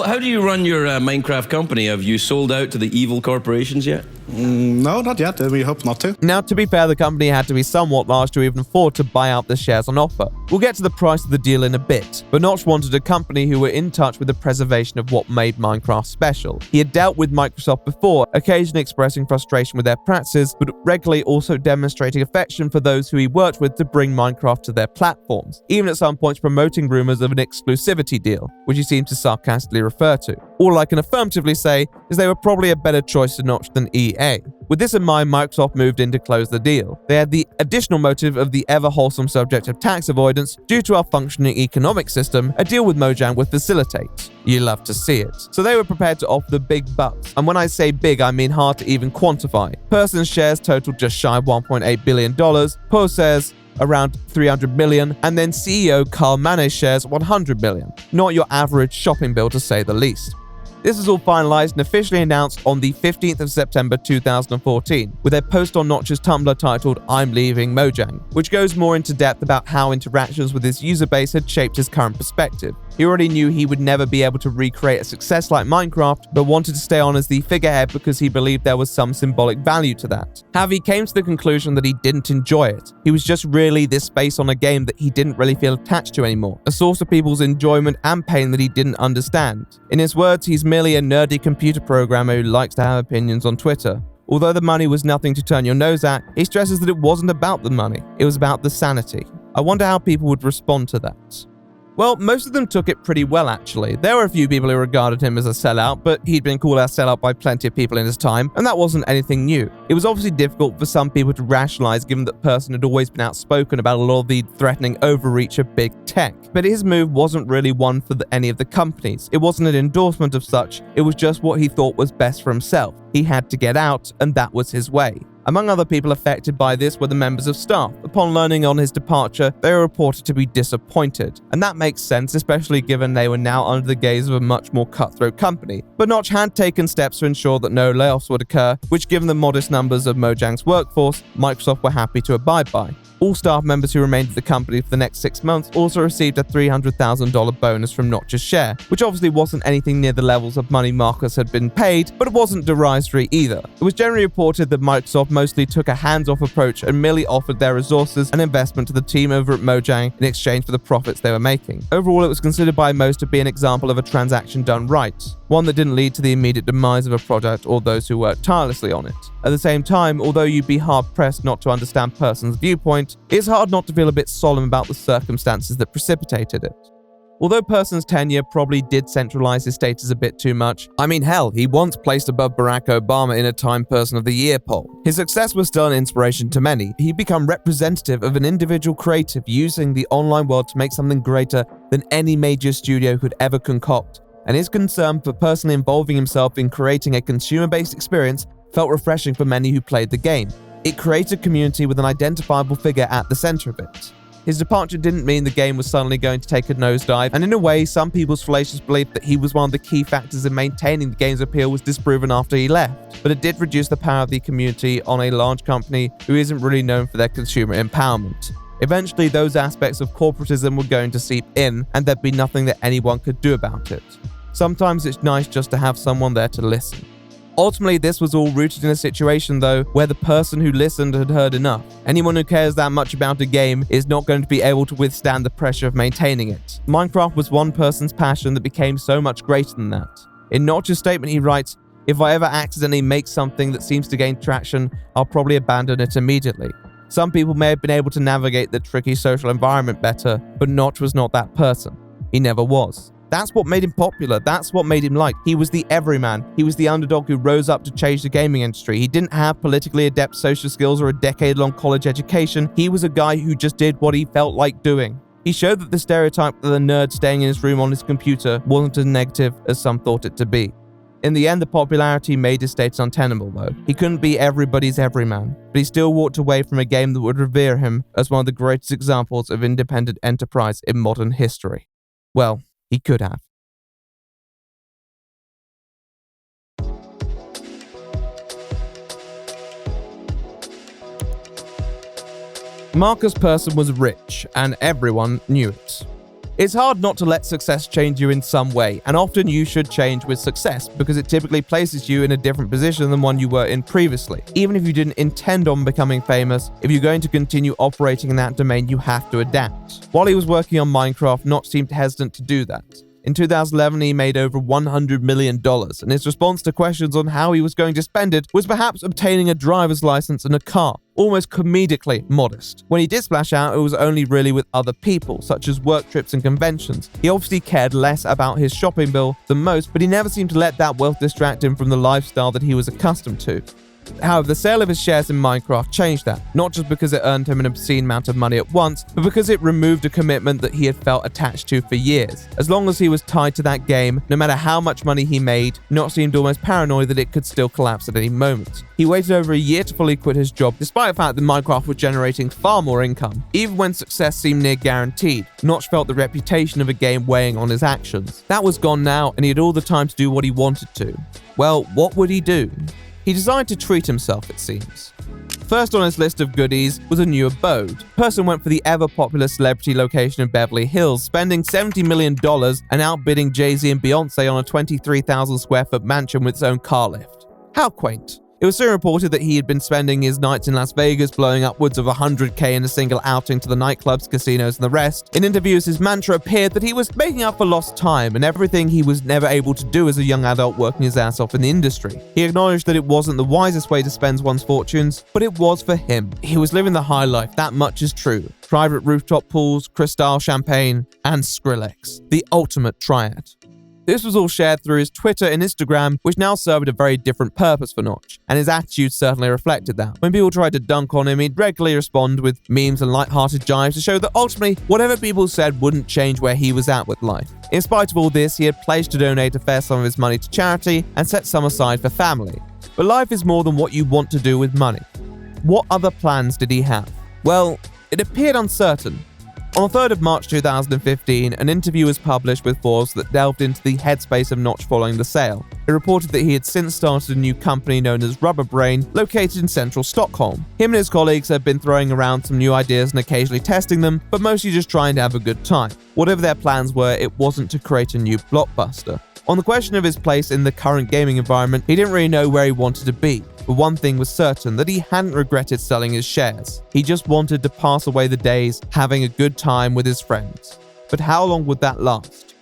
how do you run your Minecraft company? Have you sold out to the evil corporations yet? No, not yet. We hope not to. Now, to be fair, the company had to be somewhat large to even afford to buy out the shares on offer. We'll get to the price of the deal in a bit, but Notch wanted a company who were in touch with the preservation of what made Minecraft special. He had dealt with Microsoft before, occasionally expressing frustration with their practices, but regularly also demonstrating affection for those who he worked with to bring Minecraft to their platforms, even at some points promoting rumors of an exclusivity deal, which he seemed to sarcastically refer to. All I can affirmatively say is they were probably a better choice to Notch than EA. With this in mind, Microsoft moved in to close the deal. They had the additional motive of the ever-wholesome subject of tax avoidance. Due to our functioning economic system, a deal with Mojang would facilitate. You love to see it. So they were prepared to offer the big bucks. And when I say big, I mean hard to even quantify. Person's shares totaled just shy of $1.8 billion. Poe says around 300 million, and then CEO Carl Manez shares 100 million. Not your average shopping bill, to say the least. This was all finalized and officially announced on the 15th of September 2014, with a post on Notch's Tumblr titled "I'm leaving Mojang," which goes more into depth about how interactions with his user base had shaped his current perspective. He already knew he would never be able to recreate a success like Minecraft, but wanted to stay on as the figurehead because he believed there was some symbolic value to that. However, he came to the conclusion that he didn't enjoy it. He was just really this space on a game that he didn't really feel attached to anymore, a source of people's enjoyment and pain that he didn't understand. In his words, he's merely a nerdy computer programmer who likes to have opinions on Twitter. Although the money was nothing to turn your nose at, he stresses that it wasn't about the money, it was about the sanity. I wonder how people would respond to that. Well, most of them took it pretty well, actually. There were a few people who regarded him as a sellout, but he'd been called a sellout by plenty of people in his time, and that wasn't anything new. It was obviously difficult for some people to rationalize given that Persson had always been outspoken about a lot of the threatening overreach of big tech. But his move wasn't really one for any of the companies. It wasn't an endorsement of such, it was just what he thought was best for himself. He had to get out, and that was his way. Among other people affected by this were the members of staff. Upon learning on his departure, they were reported to be disappointed. And that makes sense, especially given they were now under the gaze of a much more cutthroat company. But Notch had taken steps to ensure that no layoffs would occur, which given the modest numbers of Mojang's workforce, Microsoft were happy to abide by. All staff members who remained at the company for the next 6 months also received a $300,000 bonus from Notch's share, which obviously wasn't anything near the levels of money Marcus had been paid, but it wasn't derisory either. It was generally reported that Microsoft mostly took a hands-off approach and merely offered their resources and investment to the team over at Mojang in exchange for the profits they were making. Overall, it was considered by most to be an example of a transaction done right, one that didn't lead to the immediate demise of a project or those who worked tirelessly on it. At the same time, although you'd be hard-pressed not to understand Persson's viewpoint, it's hard not to feel a bit solemn about the circumstances that precipitated it. Although Persson's tenure probably did centralize his status a bit too much, I mean hell, he once placed above Barack Obama in a Time Person of the Year poll. His success was still an inspiration to many. He'd become representative of an individual creative using the online world to make something greater than any major studio could ever concoct. And his concern for personally involving himself in creating a consumer-based experience felt refreshing for many who played the game. It created a community with an identifiable figure at the center of it. His departure didn't mean the game was suddenly going to take a nosedive, and in a way, some people's fallacious belief that he was one of the key factors in maintaining the game's appeal was disproven after he left. But it did reduce the power of the community on a large company who isn't really known for their consumer empowerment. Eventually, those aspects of corporatism were going to seep in, and there'd be nothing that anyone could do about it. Sometimes it's nice just to have someone there to listen. Ultimately, this was all rooted in a situation, though, where the person who listened had heard enough. Anyone who cares that much about a game is not going to be able to withstand the pressure of maintaining it. Minecraft was one person's passion that became so much greater than that. In Notch's statement, he writes, "If I ever accidentally make something that seems to gain traction, I'll probably abandon it immediately." Some people may have been able to navigate the tricky social environment better, but Notch was not that person. He never was. That's what made him popular. That's what made him liked. He was the everyman. He was the underdog who rose up to change the gaming industry. He didn't have politically adept social skills or a decade-long college education. He was a guy who just did what he felt like doing. He showed that the stereotype of the nerd staying in his room on his computer wasn't as negative as some thought it to be. In the end, the popularity made his status untenable, though. He couldn't be everybody's everyman, but he still walked away from a game that would revere him as one of the greatest examples of independent enterprise in modern history. Well, he could have. Marcus Persson was rich, and everyone knew it. It's hard not to let success change you in some way, and often you should change with success because it typically places you in a different position than one you were in previously. Even if you didn't intend on becoming famous, if you're going to continue operating in that domain, you have to adapt. While he was working on Minecraft, Notch seemed hesitant to do that. In 2011, he made over $100 million, and his response to questions on how he was going to spend it was perhaps obtaining a driver's license and a car, almost comedically modest. When he did splash out, it was only really with other people, such as work trips and conventions. He obviously cared less about his shopping bill than most, but he never seemed to let that wealth distract him from the lifestyle that he was accustomed to. However, the sale of his shares in Minecraft changed that, not just because it earned him an obscene amount of money at once, but because it removed a commitment that he had felt attached to for years. As long as he was tied to that game, no matter how much money he made, Notch seemed almost paranoid that it could still collapse at any moment. He waited over a year to fully quit his job, despite the fact that Minecraft was generating far more income. Even when success seemed near guaranteed, Notch felt the reputation of a game weighing on his actions. That was gone now, and he had all the time to do what he wanted to. Well, what would he do? He decided to treat himself, it seems. First on his list of goodies was a new abode. Persson went for the ever-popular celebrity location of Beverly Hills, spending $70 million and outbidding Jay-Z and Beyonce on a 23,000 square foot mansion with its own car lift. How quaint. It was soon reported that he had been spending his nights in Las Vegas blowing upwards of $100K in a single outing to the nightclubs, casinos, and the rest. In interviews, his mantra appeared that he was making up for lost time and everything he was never able to do as a young adult working his ass off in the industry. He acknowledged that it wasn't the wisest way to spend one's fortunes, but it was for him. He was living the high life, that much is true. Private rooftop pools, Cristal champagne, and Skrillex. The ultimate triad. This was all shared through his Twitter and Instagram, which now served a very different purpose for Notch, and his attitude certainly reflected that. When people tried to dunk on him, he'd regularly respond with memes and light-hearted jibes to show that ultimately, whatever people said wouldn't change where he was at with life. In spite of all this, he had pledged to donate a fair sum of his money to charity and set some aside for family. But life is more than what you want to do with money. What other plans did he have? Well, it appeared uncertain. On the 3rd of March 2015, an interview was published with Forbes that delved into the headspace of Notch following the sale. It reported that he had since started a new company known as Rubber Brain, located in central Stockholm. Him and his colleagues had been throwing around some new ideas and occasionally testing them, but mostly just trying to have a good time. Whatever their plans were, it wasn't to create a new blockbuster. On the question of his place in the current gaming environment, he didn't really know where he wanted to be. But one thing was certain, that he hadn't regretted selling his shares. He just wanted to pass away the days having a good time with his friends. But how long would that last?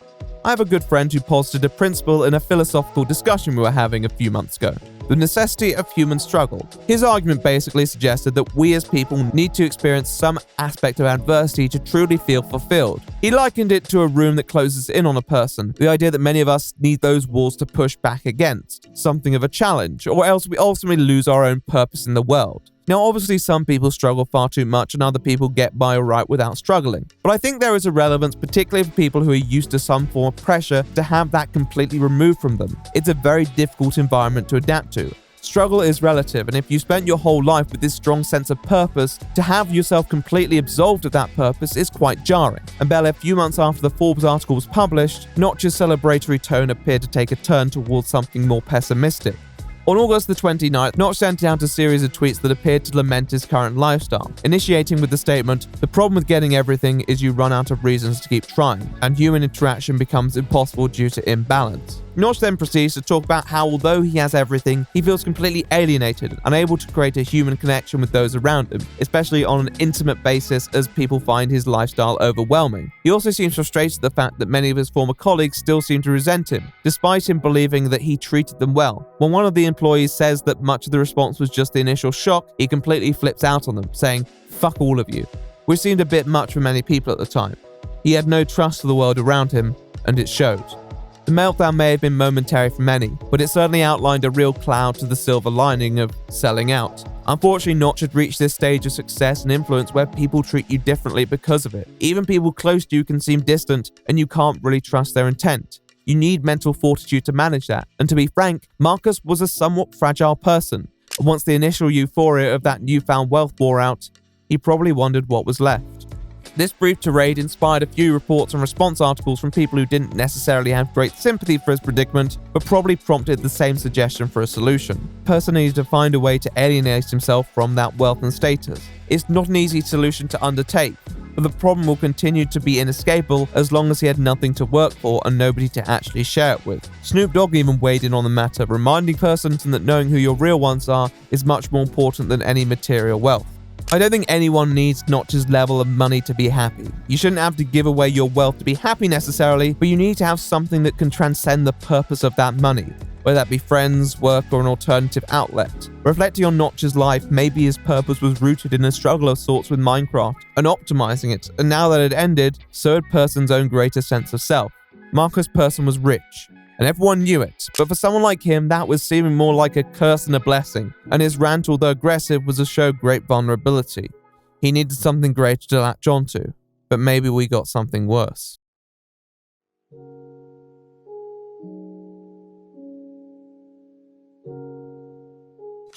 I have a good friend who posited a principle in a philosophical discussion we were having a few months ago. The necessity of human struggle. His argument basically suggested that we as people need to experience some aspect of adversity to truly feel fulfilled. He likened it to a room that closes in on a person, the idea that many of us need those walls to push back against, something of a challenge, or else we ultimately lose our own purpose in the world. Now, obviously, some people struggle far too much and other people get by alright without struggling. But I think there is a relevance, particularly for people who are used to some form of pressure, to have that completely removed from them. It's a very difficult environment to adapt to. Struggle is relative, and if you spent your whole life with this strong sense of purpose, to have yourself completely absolved of that purpose is quite jarring. And barely a few months after the Forbes article was published, Notch's celebratory tone appeared to take a turn towards something more pessimistic. On August the 29th, Notch sent out a series of tweets that appeared to lament his current lifestyle, initiating with the statement, "The problem with getting everything is you run out of reasons to keep trying, and human interaction becomes impossible due to imbalance." Notch then proceeds to talk about how although he has everything, he feels completely alienated, unable to create a human connection with those around him, especially on an intimate basis as people find his lifestyle overwhelming. He also seems frustrated at the fact that many of his former colleagues still seem to resent him, despite him believing that he treated them well. When one of the employees says that much of the response was just the initial shock, he completely flips out on them, saying, "Fuck all of you," which seemed a bit much for many people at the time. He had no trust for the world around him, and it showed. The meltdown may have been momentary for many, but it certainly outlined a real cloud to the silver lining of selling out. Unfortunately, Notch had reached this stage of success and influence where people treat you differently because of it. Even people close to you can seem distant, and you can't really trust their intent. You need mental fortitude to manage that, and to be frank, Marcus was a somewhat fragile person. And once the initial euphoria of that newfound wealth wore out, he probably wondered what was left. This brief tirade inspired a few reports and response articles from people who didn't necessarily have great sympathy for his predicament, but probably prompted the same suggestion for a solution. Persson needed to find a way to alienate himself from that wealth and status. It's not an easy solution to undertake, but the problem will continue to be inescapable as long as he had nothing to work for and nobody to actually share it with. Snoop Dogg even weighed in on the matter, reminding Persson that knowing who your real ones are is much more important than any material wealth. I don't think anyone needs Notch's level of money to be happy. You shouldn't have to give away your wealth to be happy necessarily, but you need to have something that can transcend the purpose of that money, whether that be friends, work, or an alternative outlet. Reflecting on Notch's life, maybe his purpose was rooted in a struggle of sorts with Minecraft and optimizing it, and now that it ended, so had Persson's own greater sense of self. Marcus Persson was rich, and everyone knew it. But for someone like him, that was seeming more like a curse than a blessing, and his rant, although aggressive, was to show great vulnerability. He needed something greater to latch onto, but maybe we got something worse.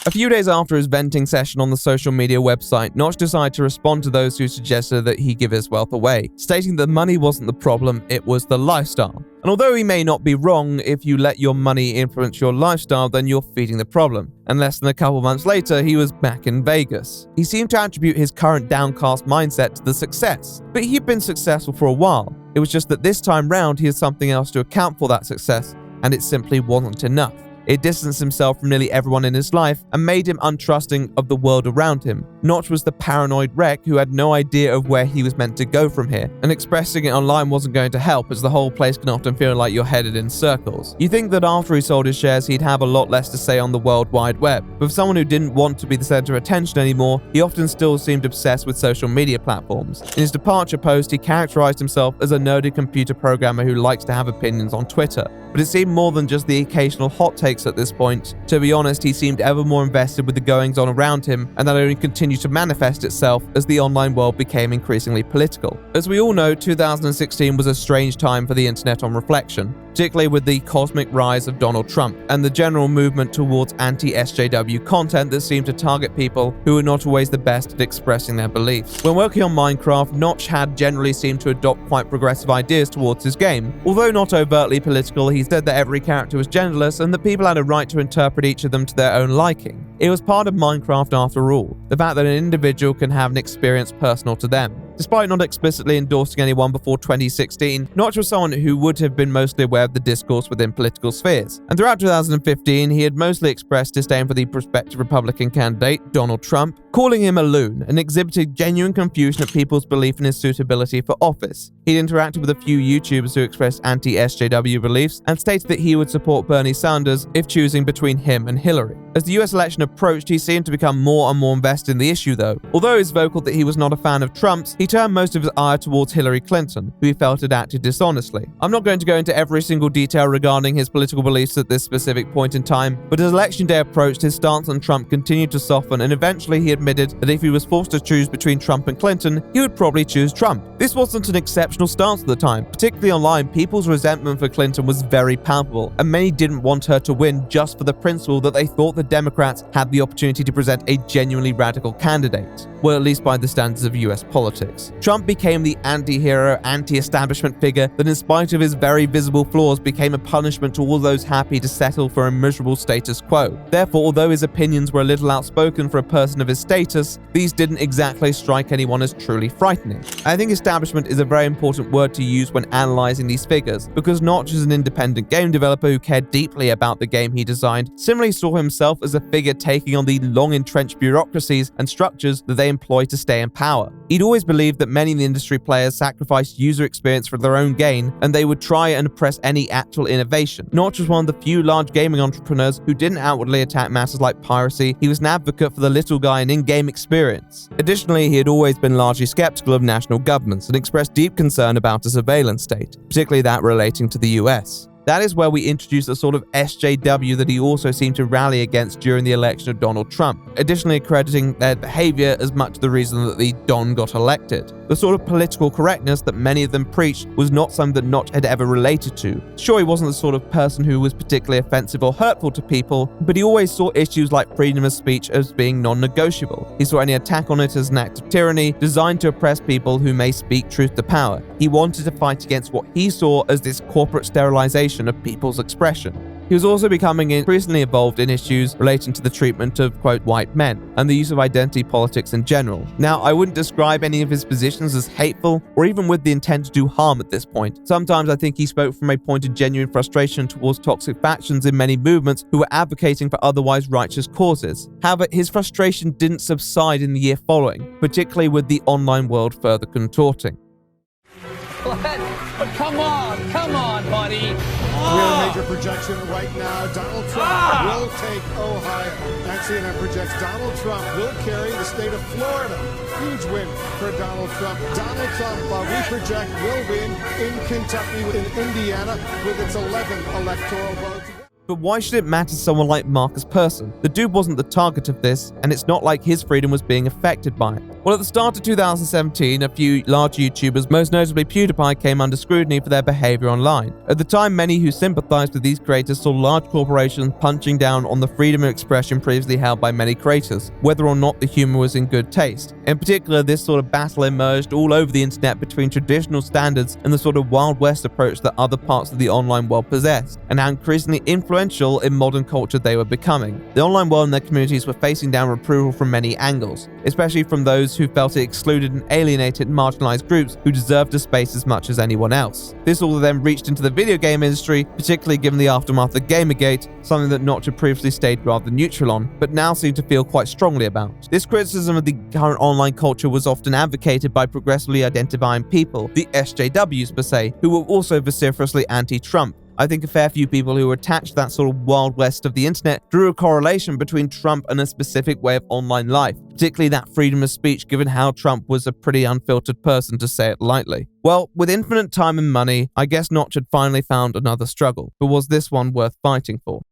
A few days after his venting session on the social media website, Notch decided to respond to those who suggested that he give his wealth away, stating that money wasn't the problem, it was the lifestyle. And although he may not be wrong, if you let your money influence your lifestyle, then you're feeding the problem. And less than a couple months later, he was back in Vegas. He seemed to attribute his current downcast mindset to the success, but he'd been successful for a while. It was just that this time round, he had something else to account for that success, and it simply wasn't enough. It distanced himself from nearly everyone in his life and made him untrusting of the world around him. Notch was the paranoid wreck who had no idea of where he was meant to go from here, and expressing it online wasn't going to help, as the whole place can often feel like you're headed in circles. You think that after he sold his shares he'd have a lot less to say on the World Wide Web, but for someone who didn't want to be the center of attention anymore, he often still seemed obsessed with social media platforms. In his departure post, he characterized himself as a nerdy computer programmer who likes to have opinions on Twitter. But it seemed more than just the occasional hot takes at this point. To be honest, he seemed ever more invested with the goings-on around him, and that only continued to manifest itself as the online world became increasingly political. As we all know, 2016 was a strange time for the internet on reflection, particularly with the cosmic rise of Donald Trump and the general movement towards anti-SJW content that seemed to target people who were not always the best at expressing their beliefs. When working on Minecraft, Notch had generally seemed to adopt quite progressive ideas towards his game. Although not overtly political, he said that every character was genderless and that people had a right to interpret each of them to their own liking. It was part of Minecraft after all, the fact that an individual can have an experience personal to them. Despite not explicitly endorsing anyone before 2016, Notch was someone who would have been mostly aware of the discourse within political spheres. And throughout 2015, he had mostly expressed disdain for the prospective Republican candidate, Donald Trump, calling him a loon, and exhibited genuine confusion at people's belief in his suitability for office. He'd interacted with a few YouTubers who expressed anti-SJW beliefs and stated that he would support Bernie Sanders if choosing between him and Hillary. As the US election approached, he seemed to become more and more invested in the issue though. Although he's vocal that he was not a fan of Trump's, he turned most of his ire towards Hillary Clinton, who he felt had acted dishonestly. I'm not going to go into every single detail regarding his political beliefs at this specific point in time, but as election day approached, his stance on Trump continued to soften, and eventually he admitted that if he was forced to choose between Trump and Clinton, he would probably choose Trump. This wasn't an exceptional stance at the time. Particularly online, people's resentment for Clinton was very palpable, and many didn't want her to win just for the principle that they thought the Democrats had the opportunity to present a genuinely radical candidate. Well, at least by the standards of US politics. Trump became the anti-hero, anti-establishment figure that, in spite of his very visible flaws, became a punishment to all those happy to settle for a miserable status quo. Therefore, although his opinions were a little outspoken for a person of his status, these didn't exactly strike anyone as truly frightening. I think establishment is a very important word to use when analyzing these figures, because Notch is an independent game developer who cared deeply about the game he designed, similarly saw himself as a figure taking on the long-entrenched bureaucracies and structures that they employ to stay in power. He'd always believed that many of the industry players sacrificed user experience for their own gain, and they would try and oppress any actual innovation. Notch was one of the few large gaming entrepreneurs who didn't outwardly attack matters like piracy. He was an advocate for the little guy and in-game experience. Additionally, he had always been largely skeptical of national governments and expressed deep concern about a surveillance state, particularly that relating to the US. That is where we introduce the sort of SJW that he also seemed to rally against during the election of Donald Trump, additionally crediting their behavior as much the reason that the Don got elected. The sort of political correctness that many of them preached was not something that Notch had ever related to. Sure, he wasn't the sort of person who was particularly offensive or hurtful to people, but he always saw issues like freedom of speech as being non-negotiable. He saw any attack on it as an act of tyranny designed to oppress people who may speak truth to power. He wanted to fight against what he saw as this corporate sterilization of people's expression. He was also becoming increasingly involved in issues relating to the treatment of, quote, white men, and the use of identity politics in general. Now, I wouldn't describe any of his positions as hateful, or even with the intent to do harm at this point. Sometimes I think he spoke from a point of genuine frustration towards toxic factions in many movements who were advocating for otherwise righteous causes. However, his frustration didn't subside in the year following, particularly with the online world further contorting. Come on, buddy. We have a major projection right now. Donald Trump will take Ohio. And CNN projects Donald Trump will carry the state of Florida. Huge win for Donald Trump. Donald Trump, we project, will win in Kentucky, in Indiana, with its 11 electoral votes. But why should it matter to someone like Marcus Persson? The dude wasn't the target of this, and it's not like his freedom was being affected by it. Well, at the start of 2017, a few large YouTubers, most notably PewDiePie, came under scrutiny for their behavior online. At the time, many who sympathized with these creators saw large corporations punching down on the freedom of expression previously held by many creators, whether or not the humor was in good taste. In particular, this sort of battle emerged all over the internet between traditional standards and the sort of Wild West approach that other parts of the online world possessed, and how increasingly influential in modern culture they were becoming. The online world and their communities were facing down reproval from many angles, especially from those who felt it excluded and alienated marginalized groups who deserved a space as much as anyone else. This all then reached into the video game industry, particularly given the aftermath of Gamergate, something that Notch had previously stayed rather neutral on, but now seemed to feel quite strongly about. This criticism of the current online culture was often advocated by progressively identifying people, the SJWs per se, who were also vociferously anti-Trump. I think a fair few people who were attached to that sort of Wild West of the internet drew a correlation between Trump and a specific way of online life, particularly that freedom of speech, given how Trump was a pretty unfiltered person, to say it lightly. Well, with infinite time and money, I guess Notch had finally found another struggle, but was this one worth fighting for?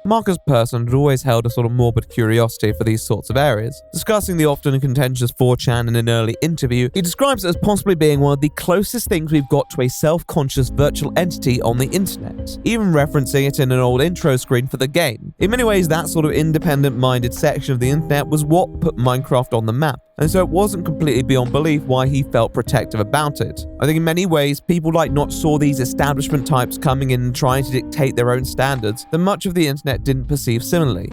Marcus Persson had always held a sort of morbid curiosity for these sorts of areas. Discussing the often contentious 4chan in an early interview, he describes it as possibly being one of the closest things we've got to a self-conscious virtual entity on the internet, even referencing it in an old intro screen for the game. In many ways, that sort of independent-minded section of the internet was what put Minecraft on the map, and so it wasn't completely beyond belief why he felt protective about it. I think in many ways, people like Notch saw these establishment types coming in and trying to dictate their own standards that much of the internet didn't perceive similarly.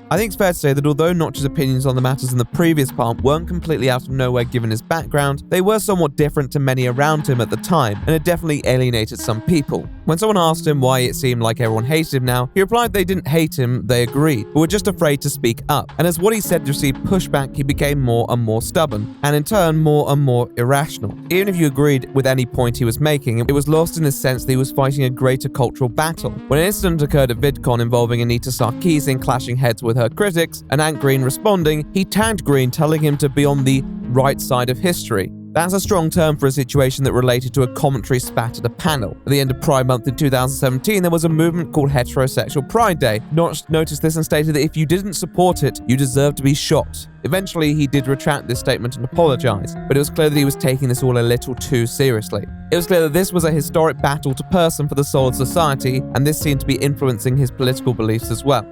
I think it's fair to say that although Notch's opinions on the matters in the previous part weren't completely out of nowhere given his background, they were somewhat different to many around him at the time, and it definitely alienated some people. When someone asked him why it seemed like everyone hated him now, he replied they didn't hate him, they agreed, but were just afraid to speak up. And as what he said received pushback, he became more and more stubborn, and in turn more and more irrational. Even if you agreed with any point he was making, it was lost in the sense that he was fighting a greater cultural battle. When an incident occurred at VidCon involving Anita Sarkeesian clashing heads with her critics, and Ant Green responding, he tagged Green, telling him to be on the right side of history. That's a strong term for a situation that related to a commentary spat at a panel. At the end of Pride Month in 2017, there was a movement called Heterosexual Pride Day. Notch noticed this and stated that if you didn't support it, you deserved to be shot. Eventually, he did retract this statement and apologize, but it was clear that he was taking this all a little too seriously. It was clear that this was a historic battle to Persson for the soul of society, and this seemed to be influencing his political beliefs as well.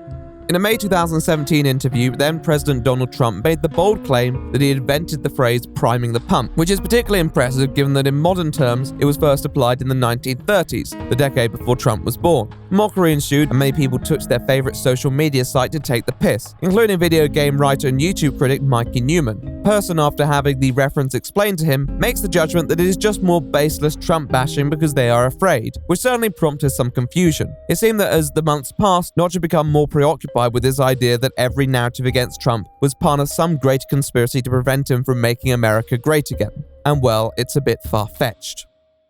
In a May 2017 interview, then-President Donald Trump made the bold claim that he invented the phrase priming the pump, which is particularly impressive given that in modern terms, it was first applied in the 1930s, the decade before Trump was born. Mockery ensued, and many people took to their favorite social media site to take the piss, including video game writer and YouTube critic Mikey Newman. Persson, after having the reference explained to him, makes the judgment that it is just more baseless Trump bashing because they are afraid, which certainly prompted some confusion. It seemed that as the months passed, Notch had become more preoccupied with this idea that every narrative against Trump was part of some greater conspiracy to prevent him from making America great again. And well, it's a bit far-fetched.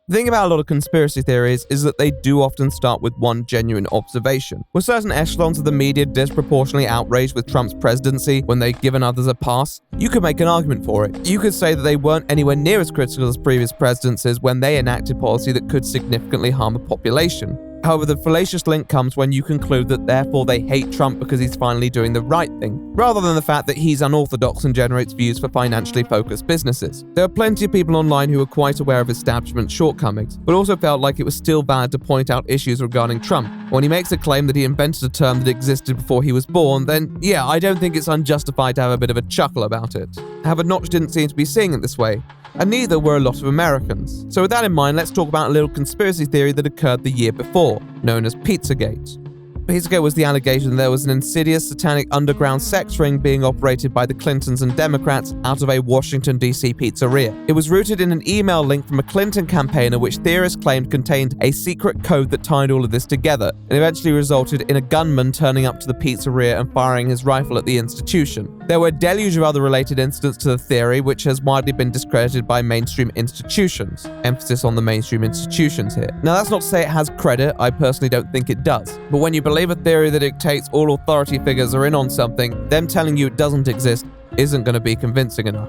The thing about a lot of conspiracy theories is that they do often start with one genuine observation. Were certain echelons of the media disproportionately outraged with Trump's presidency when they'd given others a pass? You could make an argument for it. You could say that they weren't anywhere near as critical as previous presidencies when they enacted policy that could significantly harm the population. However, the fallacious link comes when you conclude that therefore they hate Trump because he's finally doing the right thing, rather than the fact that he's unorthodox and generates views for financially focused businesses. There are plenty of people online who are quite aware of establishment shortcomings, but also felt like it was still valid to point out issues regarding Trump. When he makes a claim that he invented a term that existed before he was born, then yeah, I don't think it's unjustified to have a bit of a chuckle about it. However, Notch didn't seem to be seeing it this way, and neither were a lot of Americans. So with that in mind, let's talk about a little conspiracy theory that occurred the year before, known as Pizzagate. Pizzagate was the allegation that there was an insidious satanic underground sex ring being operated by the Clintons and Democrats out of a Washington, D.C. pizzeria. It was rooted in an email link from a Clinton campaigner which theorists claimed contained a secret code that tied all of this together, and eventually resulted in a gunman turning up to the pizzeria and firing his rifle at the institution. There were a deluge of other related incidents to the theory, which has widely been discredited by mainstream institutions. Emphasis on the mainstream institutions here. Now, that's not to say it has credit. I personally don't think it does. But when you believe a theory that dictates all authority figures are in on something, them telling you it doesn't exist isn't going to be convincing enough.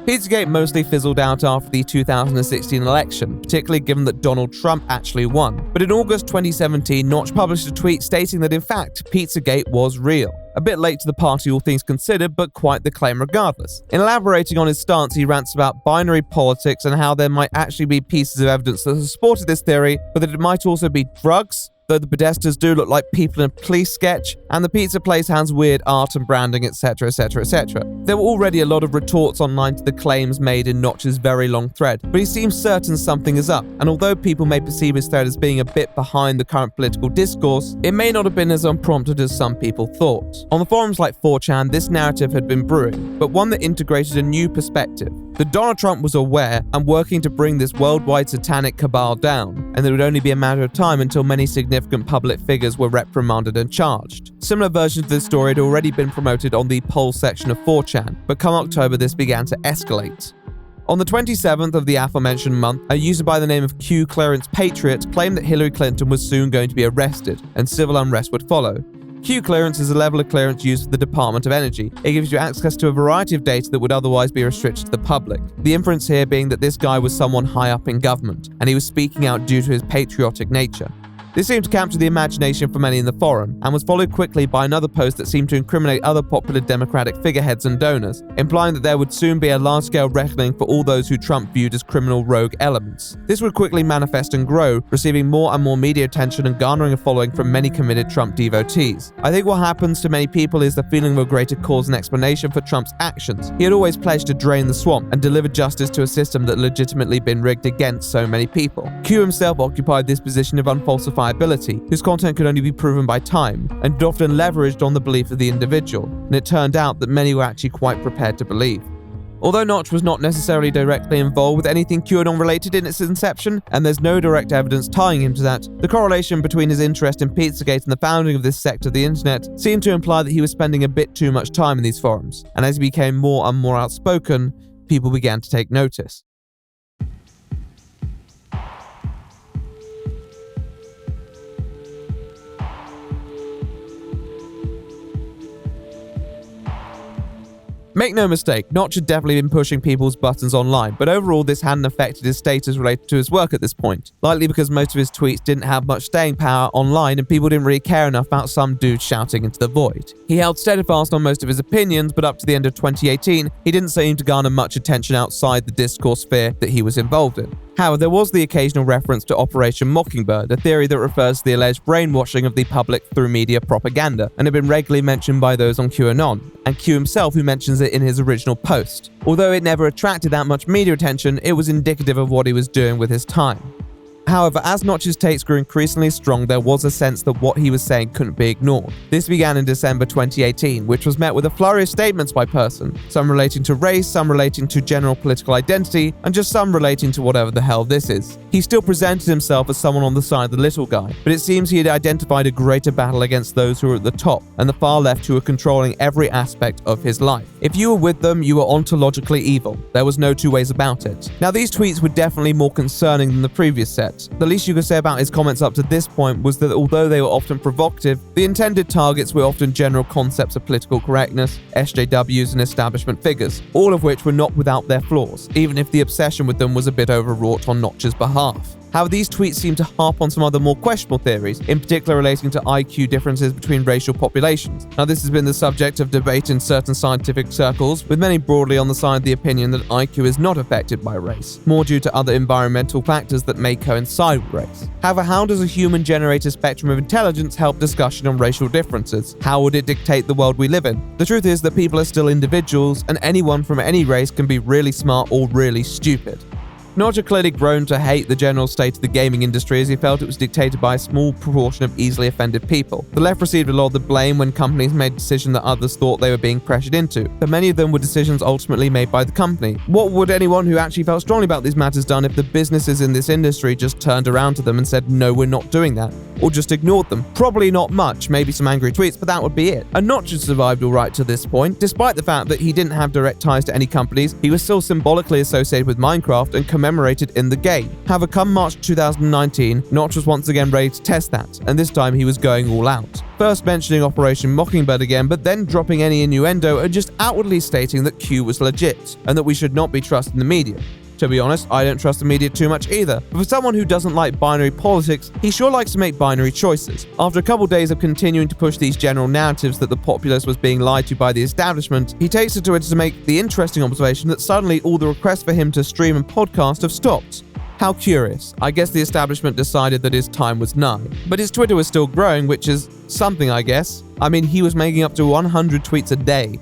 Pizzagate mostly fizzled out after the 2016 election, particularly given that Donald Trump actually won. But in August 2017, Notch published a tweet stating that in fact, Pizzagate was real. A bit late to the party all things considered, but quite the claim regardless. In elaborating on his stance, he rants about binary politics and how there might actually be pieces of evidence that supported this theory, but that it might also be drugs, though the pedestals do look like people in a police sketch, and the pizza place has weird art and branding, etc, etc, etc. There were already a lot of retorts online to the claims made in Notch's very long thread, but he seems certain something is up, and although people may perceive his thread as being a bit behind the current political discourse, it may not have been as unprompted as some people thought. On the forums like 4chan, this narrative had been brewing, but one that integrated a new perspective. That Donald Trump was aware and working to bring this worldwide satanic cabal down, and that it would only be a matter of time until many significant public figures were reprimanded and charged. Similar versions of this story had already been promoted on the poll section of 4chan, but come October this began to escalate. On the 27th of the aforementioned month, a user by the name of Q Clearance Patriot claimed that Hillary Clinton was soon going to be arrested, and civil unrest would follow. Q clearance is a level of clearance used for the Department of Energy. It gives you access to a variety of data that would otherwise be restricted to the public. The inference here being that this guy was someone high up in government, and he was speaking out due to his patriotic nature. This seemed to capture the imagination for many in the forum, and was followed quickly by another post that seemed to incriminate other popular Democratic figureheads and donors, implying that there would soon be a large-scale reckoning for all those who Trump viewed as criminal rogue elements. This would quickly manifest and grow, receiving more and more media attention and garnering a following from many committed Trump devotees. I think what happens to many people is the feeling of a greater cause and explanation for Trump's actions. He had always pledged to drain the swamp and deliver justice to a system that had legitimately been rigged against so many people. Q himself occupied this position of unfalsifiability, whose content could only be proven by time, and had often leveraged on the belief of the individual, and it turned out that many were actually quite prepared to believe. Although Notch was not necessarily directly involved with anything QAnon related in its inception, and there's no direct evidence tying him to that, the correlation between his interest in Pizzagate and the founding of this sect of the internet seemed to imply that he was spending a bit too much time in these forums, and as he became more and more outspoken, people began to take notice. Make no mistake, Notch had definitely been pushing people's buttons online, but overall this hadn't affected his status related to his work at this point, likely because most of his tweets didn't have much staying power online and people didn't really care enough about some dude shouting into the void. He held steadfast on most of his opinions, but up to the end of 2018, he didn't seem to garner much attention outside the discourse sphere that he was involved in. However, there was the occasional reference to Operation Mockingbird, a theory that refers to the alleged brainwashing of the public through media propaganda, and had been regularly mentioned by those on QAnon, and Q himself who mentions it in his original post. Although it never attracted that much media attention, it was indicative of what he was doing with his time. However, as Notch's takes grew increasingly strong, there was a sense that what he was saying couldn't be ignored. This began in December 2018, which was met with a flurry of statements by Persson, some relating to race, some relating to general political identity, and just some relating to whatever the hell this is. He still presented himself as someone on the side of the little guy, but it seems he had identified a greater battle against those who were at the top, and the far left who were controlling every aspect of his life. If you were with them, you were ontologically evil. There was no two ways about it. Now, these tweets were definitely more concerning than the previous set. The least you could say about his comments up to this point was that although they were often provocative, the intended targets were often general concepts of political correctness, SJWs, and establishment figures, all of which were not without their flaws, even if the obsession with them was a bit overwrought on Notch's behalf. However, these tweets seem to harp on some other more questionable theories, in particular relating to IQ differences between racial populations. Now, this has been the subject of debate in certain scientific circles, with many broadly on the side of the opinion that IQ is not affected by race, more due to other environmental factors that may coincide with race. However, how does a human-generated spectrum of intelligence help discussion on racial differences? How would it dictate the world we live in? The truth is that people are still individuals, and anyone from any race can be really smart or really stupid. Notch had clearly grown to hate the general state of the gaming industry as he felt it was dictated by a small proportion of easily offended people. The left received a lot of the blame when companies made decisions that others thought they were being pressured into, but many of them were decisions ultimately made by the company. What would anyone who actually felt strongly about these matters done if the businesses in this industry just turned around to them and said, no, we're not doing that, or just ignored them? Probably not much, maybe some angry tweets, but that would be it. And Notch had survived alright to this point. Despite the fact that he didn't have direct ties to any companies, he was still symbolically associated with Minecraft and commemorated in the game. However, come March 2019, Notch was once again ready to test that, and this time he was going all out. First mentioning Operation Mockingbird again, but then dropping any innuendo and just outwardly stating that Q was legit, and that we should not be trusting the media. To be honest, I don't trust the media too much either, but for someone who doesn't like binary politics, he sure likes to make binary choices. After a couple days of continuing to push these general narratives that the populace was being lied to by the establishment, he takes it to Twitter to make the interesting observation that suddenly all the requests for him to stream and podcast have stopped. How curious. I guess the establishment decided that his time was nigh. But his Twitter was still growing, which is something, I guess. I mean, he was making up to 100 tweets a day.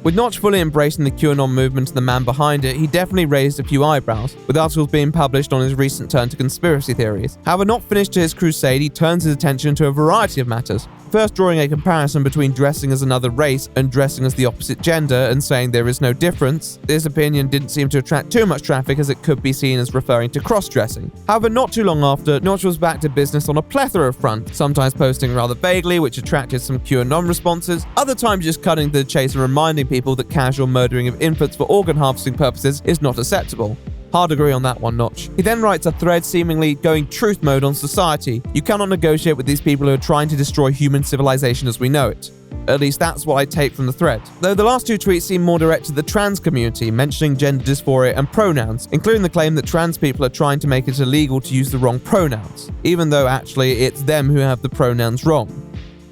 With Notch fully embracing the QAnon movement and the man behind it, he definitely raised a few eyebrows, with articles being published on his recent turn to conspiracy theories. However, not finished to his crusade, he turns his attention to a variety of matters. First drawing a comparison between dressing as another race and dressing as the opposite gender and saying there is no difference. This opinion didn't seem to attract too much traffic as it could be seen as referring to cross-dressing. However, not too long after, Notch was back to business on a plethora of fronts, sometimes posting rather vaguely, which attracted some QAnon responses, other times just cutting to the chase and reminding people that casual murdering of infants for organ harvesting purposes is not acceptable. Hard agree on that one, Notch. He then writes a thread seemingly going truth mode on society. You cannot negotiate with these people who are trying to destroy human civilization as we know it. At least that's what I take from the thread. Though the last two tweets seem more directed to the trans community, mentioning gender dysphoria and pronouns, including the claim that trans people are trying to make it illegal to use the wrong pronouns, even though actually it's them who have the pronouns wrong.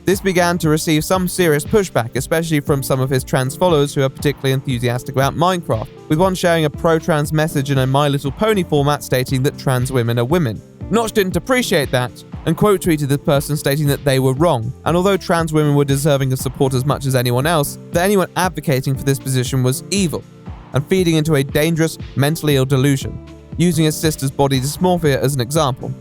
This began to receive some serious pushback, especially from some of his trans followers who are particularly enthusiastic about Minecraft, with one sharing a pro-trans message in a My Little Pony format stating that trans women are women. Notch didn't appreciate that, and quote-tweeted this person stating that they were wrong, and although trans women were deserving of support as much as anyone else, that anyone advocating for this position was evil, and feeding into a dangerous, mentally ill delusion, using his sister's body dysmorphia as an example.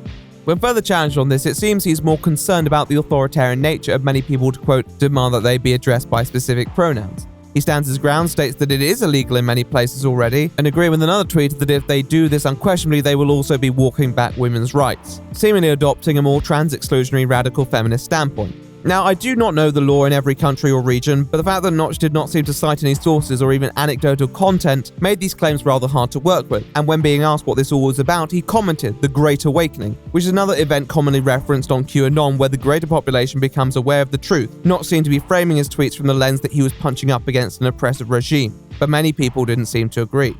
When further challenged on this, it seems he's more concerned about the authoritarian nature of many people to, quote, demand that they be addressed by specific pronouns. He stands his ground, states that it is illegal in many places already, and agreeing with another tweet that if they do this unquestionably, they will also be walking back women's rights, seemingly adopting a more trans-exclusionary radical feminist standpoint. Now, I do not know the law in every country or region, but the fact that Notch did not seem to cite any sources or even anecdotal content made these claims rather hard to work with, and when being asked what this all was about, he commented, "The Great Awakening," which is another event commonly referenced on QAnon where the greater population becomes aware of the truth. Notch seemed to be framing his tweets from the lens that he was punching up against an oppressive regime, but many people didn't seem to agree.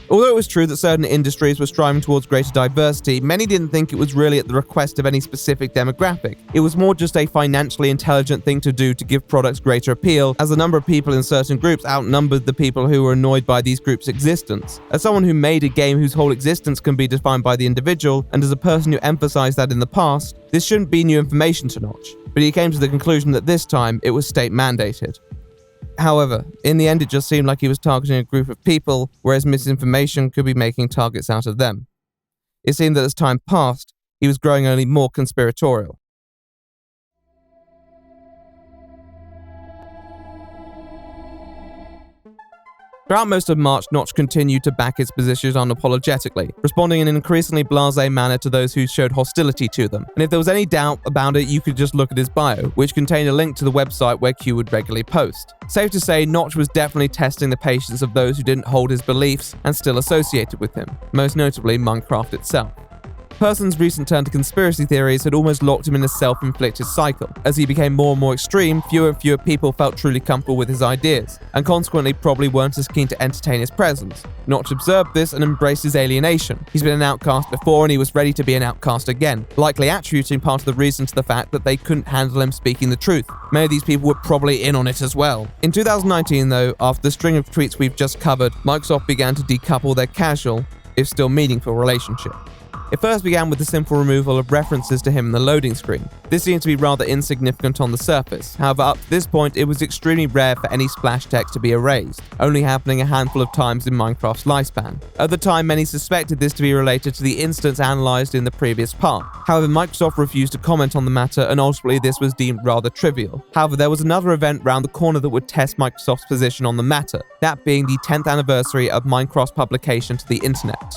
Although it was true that certain industries were striving towards greater diversity, many didn't think it was really at the request of any specific demographic. It was more just a financially intelligent thing to do to give products greater appeal, as the number of people in certain groups outnumbered the people who were annoyed by these groups' existence. As someone who made a game whose whole existence can be defined by the individual, and as a person who emphasized that in the past, this shouldn't be new information to Notch, but he came to the conclusion that this time it was state mandated. However, in the end it just seemed like he was targeting a group of people, whereas misinformation could be making targets out of them. It seemed that as time passed, he was growing only more conspiratorial. Throughout most of March, Notch continued to back its positions unapologetically, responding in an increasingly blasé manner to those who showed hostility to them. And if there was any doubt about it, you could just look at his bio, which contained a link to the website where Q would regularly post. Safe to say, Notch was definitely testing the patience of those who didn't hold his beliefs and still associated with him, most notably Minecraft itself. Persson's recent turn to conspiracy theories had almost locked him in a self-inflicted cycle. As he became more and more extreme, fewer and fewer people felt truly comfortable with his ideas, and consequently probably weren't as keen to entertain his presence. Notch observed this and embraced his alienation. He's been an outcast before and he was ready to be an outcast again, likely attributing part of the reason to the fact that they couldn't handle him speaking the truth. Many of these people were probably in on it as well. In 2019 though, after the string of tweets we've just covered, Microsoft began to decouple their casual, if still meaningful, relationship. It first began with the simple removal of references to him in the loading screen. This seemed to be rather insignificant on the surface. However, up to this point, it was extremely rare for any splash text to be erased, only happening a handful of times in Minecraft's lifespan. At the time, many suspected this to be related to the instance analyzed in the previous part. However, Microsoft refused to comment on the matter, and ultimately this was deemed rather trivial. However, there was another event round the corner that would test Microsoft's position on the matter, that being the 10th anniversary of Minecraft's publication to the internet.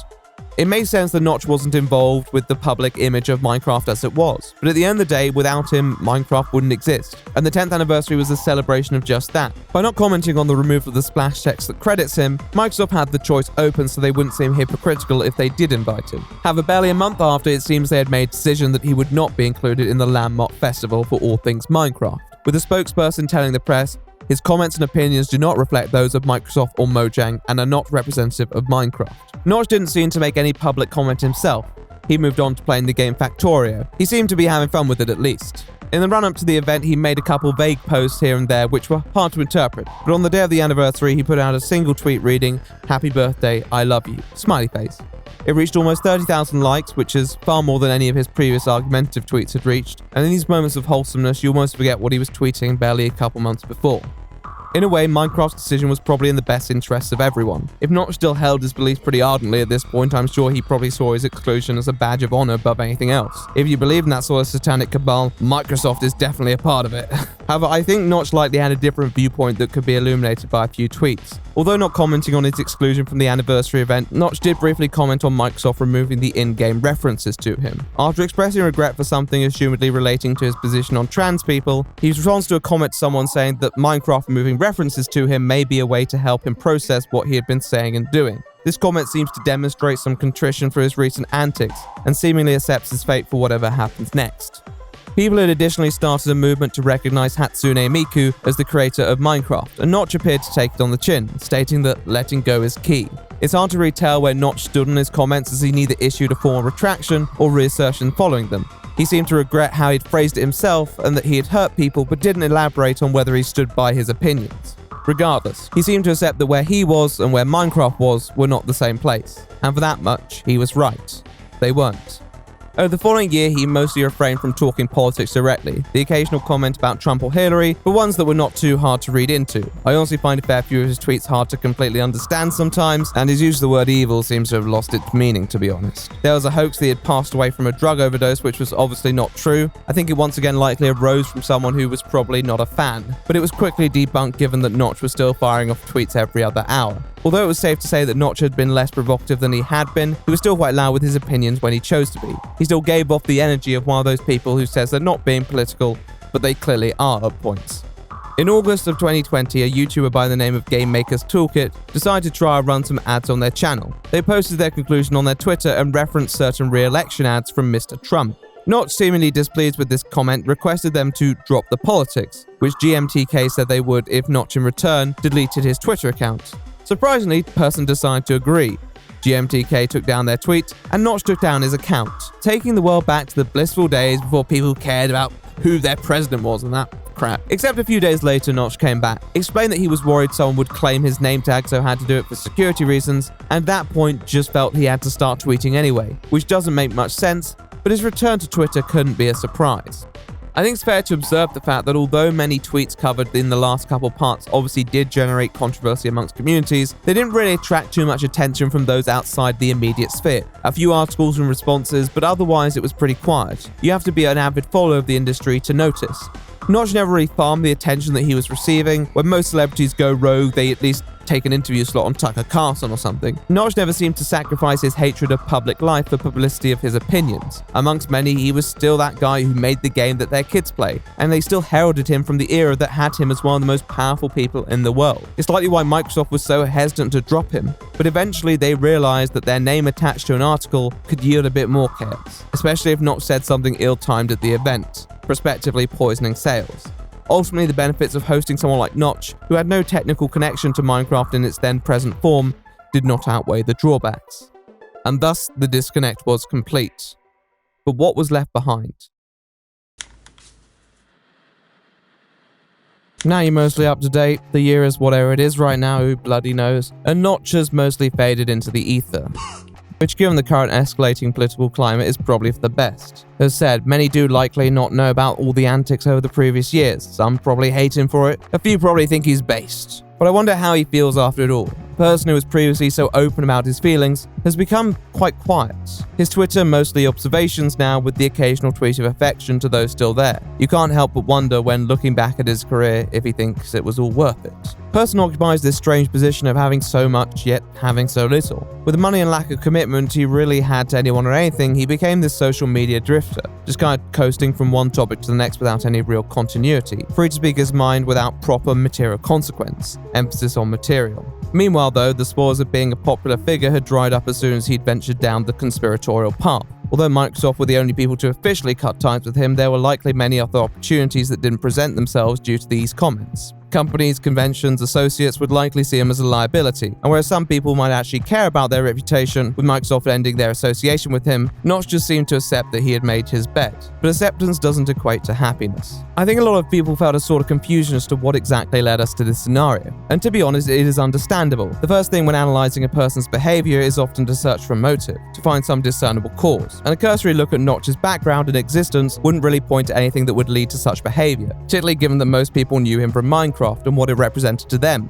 It made sense that Notch wasn't involved with the public image of Minecraft as it was, but at the end of the day, without him, Minecraft wouldn't exist, and the 10th anniversary was a celebration of just that. By not commenting on the removal of the splash text that credits him, Microsoft had the choice open so they wouldn't seem hypocritical if they did invite him. However, barely a month after, it seems they had made a decision that he would not be included in the Landmark Festival for all things Minecraft, with a spokesperson telling the press, "His comments and opinions do not reflect those of Microsoft or Mojang and are not representative of Minecraft." Notch didn't seem to make any public comment himself. He moved on to playing the game Factorio. He seemed to be having fun with it at least. In the run-up to the event, he made a couple vague posts here and there which were hard to interpret, but on the day of the anniversary, he put out a single tweet reading, "Happy birthday, I love you," smiley face. It reached almost 30,000 likes, which is far more than any of his previous argumentative tweets had reached, and in these moments of wholesomeness, you almost forget what he was tweeting barely a couple months before. In a way, Minecraft's decision was probably in the best interests of everyone. If Notch still held his beliefs pretty ardently at this point, I'm sure he probably saw his exclusion as a badge of honor above anything else. If you believe in that sort of satanic cabal, Microsoft is definitely a part of it. However, I think Notch likely had a different viewpoint that could be illuminated by a few tweets. Although not commenting on his exclusion from the anniversary event, Notch did briefly comment on Microsoft removing the in-game references to him. After expressing regret for something assumedly relating to his position on trans people, he responds to a comment to someone saying that Minecraft removing references to him may be a way to help him process what he had been saying and doing. This comment seems to demonstrate some contrition for his recent antics, and seemingly accepts his fate for whatever happens next. People had additionally started a movement to recognize Hatsune Miku as the creator of Minecraft, and Notch appeared to take it on the chin, stating that letting go is key. It's hard to retell where Notch stood on his comments, as he neither issued a formal retraction or reassertion following them. He seemed to regret how he'd phrased it himself and that he had hurt people, but didn't elaborate on whether he stood by his opinions. Regardless, he seemed to accept that where he was and where Minecraft was were not the same place, and for that much, he was right. They weren't. Over the following year, he mostly refrained from talking politics directly, the occasional comment about Trump or Hillary, but ones that were not too hard to read into. I honestly find a fair few of his tweets hard to completely understand sometimes, and his use of the word evil seems to have lost its meaning, to be honest. There was a hoax that he had passed away from a drug overdose, which was obviously not true. I think it once again likely arose from someone who was probably not a fan, but it was quickly debunked given that Notch was still firing off tweets every other hour. Although it was safe to say that Notch had been less provocative than he had been, he was still quite loud with his opinions when he chose to be. He still gave off the energy of one of those people who says they're not being political, but they clearly are at points. In August of 2020, a YouTuber by the name of Game Maker's Toolkit decided to try and run some ads on their channel. They posted their conclusion on their Twitter and referenced certain re-election ads from Mr. Trump. Notch, seemingly displeased with this comment, requested them to drop the politics, which GMTK said they would if Notch in return deleted his Twitter account. Surprisingly, Persson decided to agree. GMTK took down their tweet, and Notch took down his account, taking the world back to the blissful days before people cared about who their president was and that crap. Except a few days later, Notch came back, explained that he was worried someone would claim his name tag, so had to do it for security reasons, and at that point just felt he had to start tweeting anyway, which doesn't make much sense, but his return to Twitter couldn't be a surprise. I think it's fair to observe the fact that although many tweets covered in the last couple parts obviously did generate controversy amongst communities, they didn't really attract too much attention from those outside the immediate sphere. A few articles and responses, but otherwise it was pretty quiet. You have to be an avid follower of the industry to notice. Notch never really farmed the attention that he was receiving. When most celebrities go rogue, they at least take an interview slot on Tucker Carlson or something. Notch never seemed to sacrifice his hatred of public life for publicity of his opinions. Amongst many, he was still that guy who made the game that their kids play, and they still heralded him from the era that had him as one of the most powerful people in the world. It's likely why Microsoft was so hesitant to drop him, but eventually they realized that their name attached to an article could yield a bit more chaos, especially if Notch said something ill-timed at the event, prospectively poisoning sales. Ultimately, the benefits of hosting someone like Notch, who had no technical connection to Minecraft in its then present form, did not outweigh the drawbacks. And thus, the disconnect was complete. But what was left behind? Now you're mostly up to date, the year is whatever it is right now, who bloody knows, and Notch has mostly faded into the ether. which given the current escalating political climate is probably for the best. As said, many do likely not know about all the antics over the previous years. Some probably hate him for it, a few probably think he's based. But I wonder how he feels after it all. Persson, who was previously so open about his feelings, has become quite quiet. His Twitter mostly observations now, with the occasional tweet of affection to those still there. You can't help but wonder when looking back at his career if he thinks it was all worth it. Persson occupies this strange position of having so much yet having so little. With the money and lack of commitment he really had to anyone or anything, he became this social media drifter, just kind of coasting from one topic to the next without any real continuity, free to speak his mind without proper material consequence, emphasis on material. Meanwhile though, the spores of being a popular figure had dried up as soon as he'd ventured down the conspiratorial path. Although Microsoft were the only people to officially cut ties with him, there were likely many other opportunities that didn't present themselves due to these comments. Companies, conventions, associates would likely see him as a liability, and whereas some people might actually care about their reputation, with Microsoft ending their association with him, Notch just seemed to accept that he had made his bed. But acceptance doesn't equate to happiness. I think a lot of people felt a sort of confusion as to what exactly led us to this scenario, and to be honest, it is understandable. The first thing when analysing a person's behaviour is often to search for a motive, to find some discernible cause, and a cursory look at Notch's background and existence wouldn't really point to anything that would lead to such behaviour, particularly given that most people knew him from Minecraft and what it represented to them.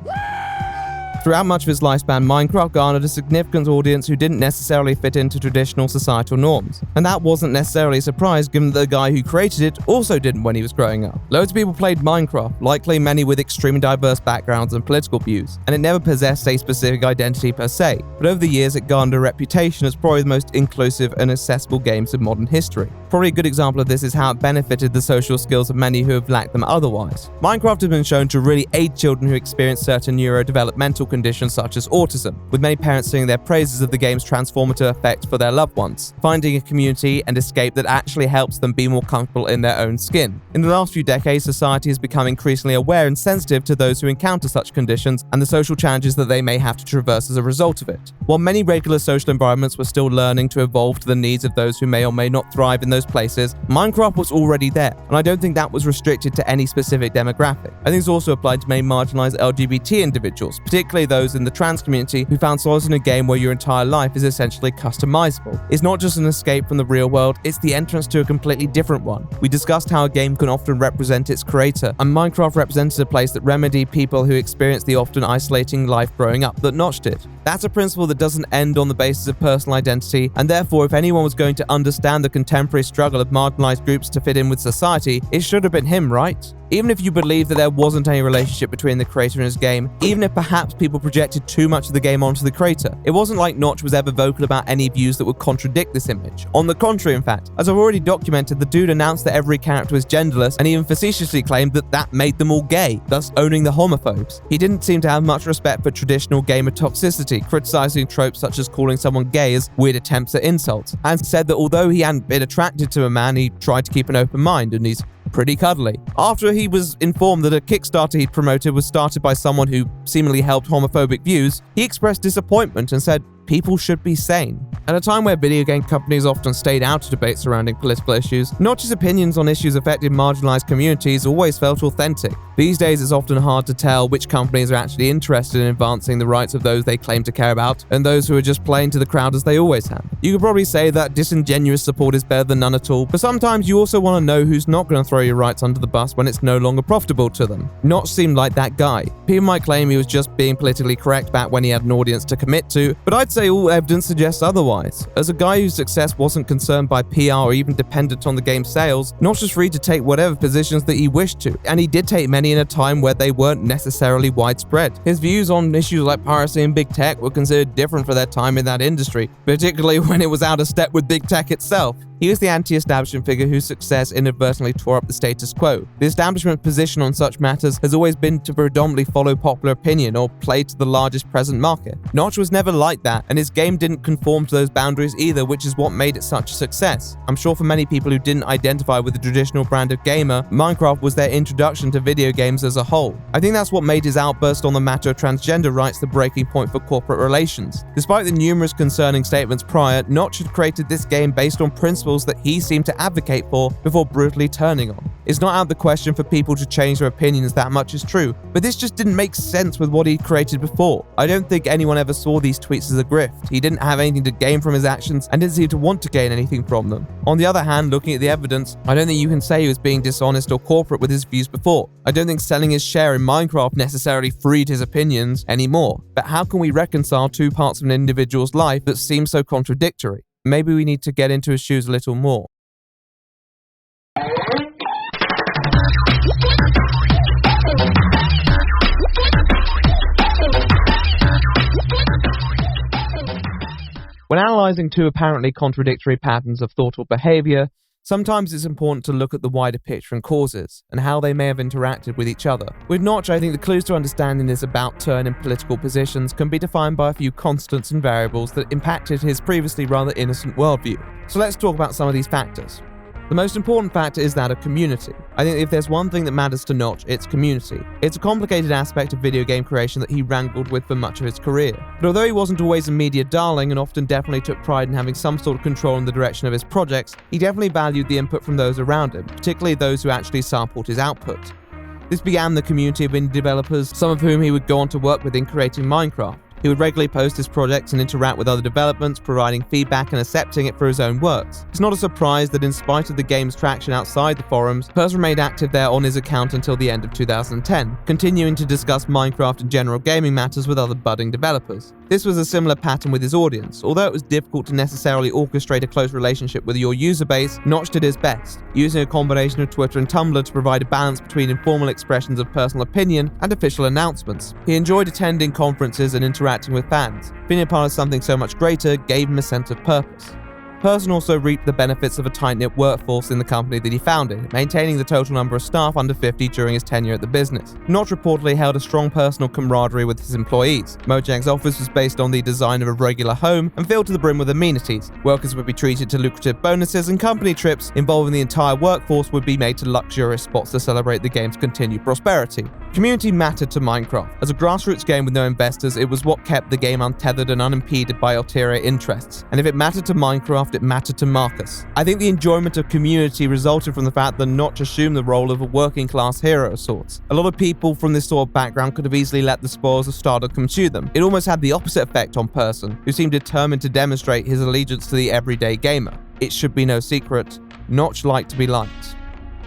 Throughout much of his lifespan, Minecraft garnered a significant audience who didn't necessarily fit into traditional societal norms. And that wasn't necessarily a surprise given that the guy who created it also didn't when he was growing up. Loads of people played Minecraft, likely many with extremely diverse backgrounds and political views, and it never possessed a specific identity per se, but over the years it garnered a reputation as probably the most inclusive and accessible games of modern history. Probably a good example of this is how it benefited the social skills of many who have lacked them otherwise. Minecraft has been shown to really aid children who experience certain neurodevelopmental conditions such as autism, with many parents singing their praises of the game's transformative effect for their loved ones, finding a community and escape that actually helps them be more comfortable in their own skin. In the last few decades, society has become increasingly aware and sensitive to those who encounter such conditions and the social challenges that they may have to traverse as a result of it. While many regular social environments were still learning to evolve to the needs of those who may or may not thrive in those places, Minecraft was already there, and I don't think that was restricted to any specific demographic. I think it's also applied to many marginalized LGBT individuals, particularly those in the trans community who found solace in a game where your entire life is essentially customizable. It's not just an escape from the real world, it's the entrance to a completely different one. We discussed how a game can often represent its creator, and Minecraft represented a place that remedied people who experienced the often isolating life growing up that Notch did. That's a principle that doesn't end on the basis of personal identity, and therefore if anyone was going to understand the contemporary struggle of marginalized groups to fit in with society, it should have been him, right? Even if you believe that there wasn't any relationship between the creator and his game, even if perhaps people projected too much of the game onto the creator, it wasn't like Notch was ever vocal about any views that would contradict this image. On the contrary, in fact, as I've already documented, the dude announced that every character was genderless and even facetiously claimed that that made them all gay, thus owning the homophobes. He didn't seem to have much respect for traditional gamer toxicity, criticizing tropes such as calling someone gay as weird attempts at insults, and said that although he hadn't been attracted to a man, he tried to keep an open mind and he's pretty cuddly. After he was informed that a Kickstarter he'd promoted was started by someone who seemingly held homophobic views, he expressed disappointment and said people should be sane. At a time where video game companies often stayed out of debates surrounding political issues, Notch's opinions on issues affecting marginalized communities always felt authentic. These days it's often hard to tell which companies are actually interested in advancing the rights of those they claim to care about, and those who are just playing to the crowd as they always have. You could probably say that disingenuous support is better than none at all, but sometimes you also want to know who's not going to throw your rights under the bus when it's no longer profitable to them. Notch seemed like that guy. People might claim he was just being politically correct back when he had an audience to commit to, but I'd say all evidence suggests otherwise. As a guy whose success wasn't concerned by PR or even dependent on the game's sales, Notch was free to take whatever positions that he wished to, and he did take many in a time where they weren't necessarily widespread. His views on issues like piracy and big tech were considered different for their time in that industry, particularly when it was out of step with big tech itself. He was the anti-establishment figure whose success inadvertently tore up the status quo. The establishment's position on such matters has always been to predominantly follow popular opinion or play to the largest present market. Notch was never like that, and his game didn't conform to those boundaries either, which is what made it such a success. I'm sure for many people who didn't identify with the traditional brand of gamer, Minecraft was their introduction to video games as a whole. I think that's what made his outburst on the matter of transgender rights the breaking point for corporate relations. Despite the numerous concerning statements prior, Notch had created this game based on principles principles that he seemed to advocate for before brutally turning on. It's not out of the question for people to change their opinions, that much is true, but this just didn't make sense with what he'd created before. I don't think anyone ever saw these tweets as a grift. He didn't have anything to gain from his actions and didn't seem to want to gain anything from them. On the other hand, looking at the evidence, I don't think you can say he was being dishonest or corporate with his views before. I don't think selling his share in Minecraft necessarily freed his opinions anymore. But how can we reconcile two parts of an individual's life that seem so contradictory? Maybe we need to get into his shoes a little more. When analyzing two apparently contradictory patterns of thought or behavior, sometimes it's important to look at the wider picture and causes, and how they may have interacted with each other. With Notch, I think the clues to understanding this about turn in political positions can be defined by a few constants and variables that impacted his previously rather innocent worldview. So let's talk about some of these factors. The most important factor is that of community. I think if there's one thing that matters to Notch, it's community. It's a complicated aspect of video game creation that he wrangled with for much of his career. But although he wasn't always a media darling and often definitely took pride in having some sort of control in the direction of his projects, he definitely valued the input from those around him, particularly those who actually sampled his output. This began the community of indie developers, some of whom he would go on to work with in creating Minecraft. He would regularly post his projects and interact with other developments, providing feedback and accepting it for his own works. It's not a surprise that in spite of the game's traction outside the forums, Persson remained active there on his account until the end of 2010, continuing to discuss Minecraft and general gaming matters with other budding developers. This was a similar pattern with his audience. Although it was difficult to necessarily orchestrate a close relationship with your user base, Notch did his best, using a combination of Twitter and Tumblr to provide a balance between informal expressions of personal opinion and official announcements. He enjoyed attending conferences and interacting with fans. Being a part of something so much greater gave him a sense of purpose. Persson also reaped the benefits of a tight-knit workforce in the company that he founded, maintaining the total number of staff under 50 during his tenure at the business. Notch reportedly held a strong personal camaraderie with his employees. Mojang's office was based on the design of a regular home and filled to the brim with amenities. Workers would be treated to lucrative bonuses, and company trips involving the entire workforce would be made to luxurious spots to celebrate the game's continued prosperity. Community mattered to Minecraft. As a grassroots game with no investors, it was what kept the game untethered and unimpeded by ulterior interests. And if it mattered to Minecraft, it mattered to Marcus. I think the enjoyment of community resulted from the fact that Notch assumed the role of a working class hero of sorts. A lot of people from this sort of background could have easily let the spoils of stardom consume them. It almost had the opposite effect on Persson, who seemed determined to demonstrate his allegiance to the everyday gamer. It should be no secret, Notch liked to be liked.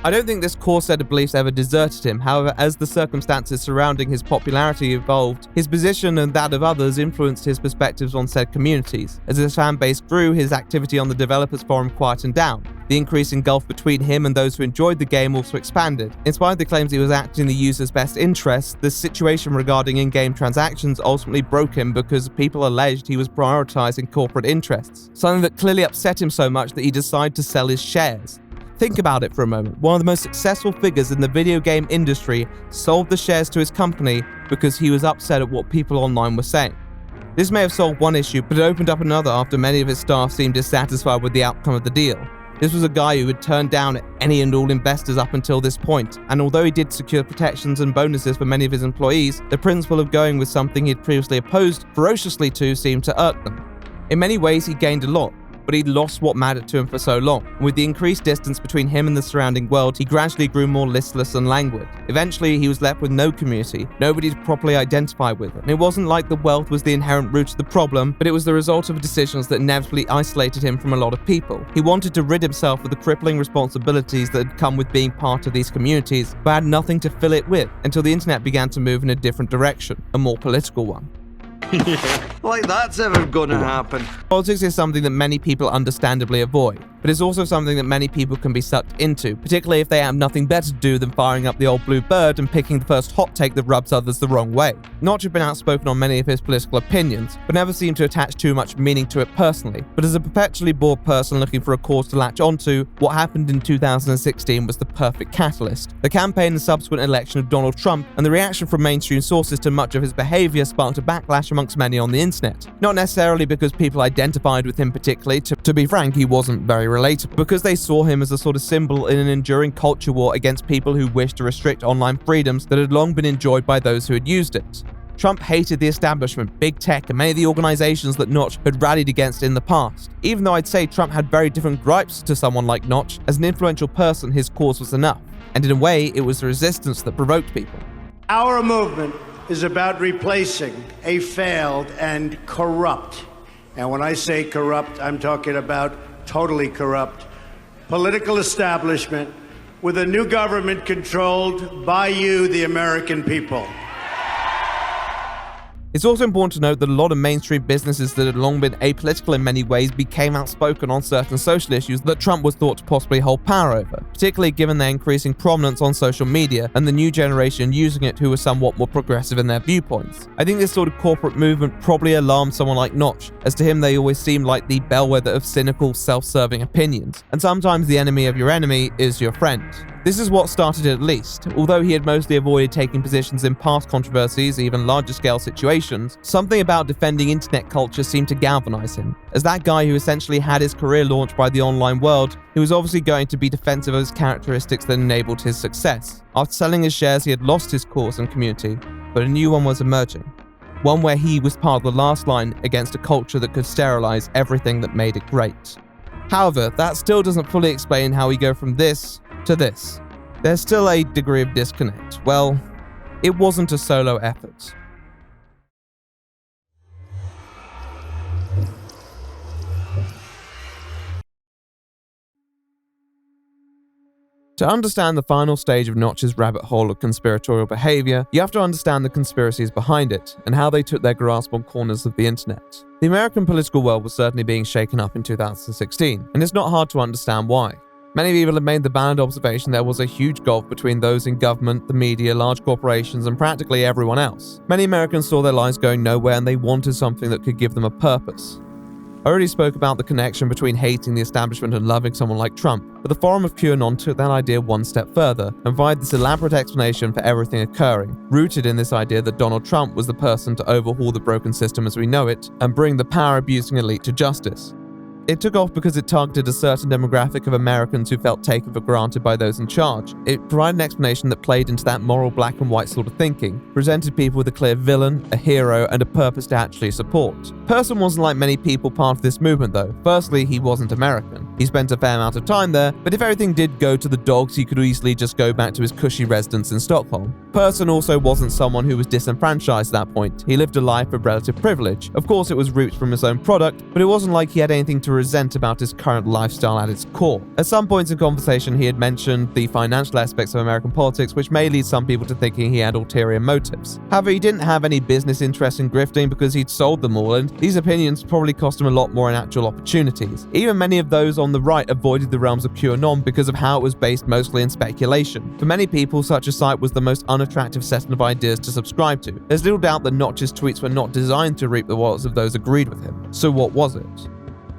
I don't think this core set of beliefs ever deserted him. However, as the circumstances surrounding his popularity evolved, his position and that of others influenced his perspectives on said communities. As his fan base grew, his activity on the developers forum quietened down. The increasing gulf between him and those who enjoyed the game also expanded. In spite of the claims he was acting in the user's best interests, the situation regarding in-game transactions ultimately broke him because people alleged he was prioritizing corporate interests, something that clearly upset him so much that he decided to sell his shares. Think about it for a moment. One of the most successful figures in the video game industry sold the shares to his company because he was upset at what people online were saying. This may have solved one issue, but it opened up another after many of his staff seemed dissatisfied with the outcome of the deal. This was a guy who had turned down any and all investors up until this point, and although he did secure protections and bonuses for many of his employees, the principle of going with something he'd previously opposed ferociously to seemed to irk them. In many ways, he gained a lot, but he'd lost what mattered to him for so long. And with the increased distance between him and the surrounding world, he gradually grew more listless and languid. Eventually, he was left with no community, nobody to properly identify with. And it wasn't like the wealth was the inherent root of the problem, but it was the result of decisions that inevitably isolated him from a lot of people. He wanted to rid himself of the crippling responsibilities that had come with being part of these communities, but had nothing to fill it with, until the internet began to move in a different direction, a more political one. Like that's ever gonna happen. Politics is something that many people understandably avoid, but it's also something that many people can be sucked into, particularly if they have nothing better to do than firing up the old blue bird and picking the first hot take that rubs others the wrong way. Notch had been outspoken on many of his political opinions, but never seemed to attach too much meaning to it personally. But as a perpetually bored person looking for a cause to latch onto, what happened in 2016 was the perfect catalyst. The campaign and subsequent election of Donald Trump and the reaction from mainstream sources to much of his behavior sparked a backlash amongst many on the internet. Not necessarily because people identified with him particularly, to be frank, he wasn't very relatable, because they saw him as a sort of symbol in an enduring culture war against people who wished to restrict online freedoms that had long been enjoyed by those who had used it. Trump hated the establishment, big tech, and many of the organizations that Notch had rallied against in the past. Even though I'd say Trump had very different gripes to someone like Notch, as an influential person, his cause was enough. And in a way, it was the resistance that provoked people. Our movement is about replacing a failed and corrupt, and when I say corrupt, I'm talking about totally corrupt, political establishment with a new government controlled by you, the American people. It's also important to note that a lot of mainstream businesses that had long been apolitical in many ways became outspoken on certain social issues that Trump was thought to possibly hold power over, particularly given their increasing prominence on social media and the new generation using it who were somewhat more progressive in their viewpoints. I think this sort of corporate movement probably alarmed someone like Notch, as to him they always seemed like the bellwether of cynical, self-serving opinions, and sometimes the enemy of your enemy is your friend. This is what started it at least. Although he had mostly avoided taking positions in past controversies, even larger scale situations, something about defending internet culture seemed to galvanize him. As that guy who essentially had his career launched by the online world, he was obviously going to be defensive of his characteristics that enabled his success. After selling his shares, he had lost his cause and community, but a new one was emerging. One where he was part of the last line against a culture that could sterilize everything that made it great. However, that still doesn't fully explain how we go from this to this. There's still a degree of disconnect. Well, it wasn't a solo effort. To understand the final stage of Notch's rabbit hole of conspiratorial behavior, you have to understand the conspiracies behind it, and how they took their grasp on corners of the internet. The American political world was certainly being shaken up in 2016, and it's not hard to understand why. Many people have made the valid observation there was a huge gulf between those in government, the media, large corporations, and practically everyone else. Many Americans saw their lives going nowhere and they wanted something that could give them a purpose. I already spoke about the connection between hating the establishment and loving someone like Trump, but the forum of QAnon took that idea one step further and provided this elaborate explanation for everything occurring, rooted in this idea that Donald Trump was the person to overhaul the broken system as we know it and bring the power-abusing elite to justice. It took off because it targeted a certain demographic of Americans who felt taken for granted by those in charge. It provided an explanation that played into that moral black and white sort of thinking, presented people with a clear villain, a hero, and a purpose to actually support. Persson wasn't like many people part of this movement though. Firstly, he wasn't American. He spent a fair amount of time there, but if everything did go to the dogs, he could easily just go back to his cushy residence in Stockholm. Persson also wasn't someone who was disenfranchised at that point. He lived a life of relative privilege. Of course, it was roots from his own product, but it wasn't like he had anything to resent about his current lifestyle at its core. At some points in conversation, he had mentioned the financial aspects of American politics, which may lead some people to thinking he had ulterior motives. However, he didn't have any business interest in grifting because he'd sold them all, and these opinions probably cost him a lot more in actual opportunities. Even many of those on the right avoided the realms of QAnon because of how it was based mostly in speculation. For many people, such a site was the most unattractive set of ideas to subscribe to. There's little doubt that Notch's tweets were not designed to reap the wallets of those agreed with him. So what was it?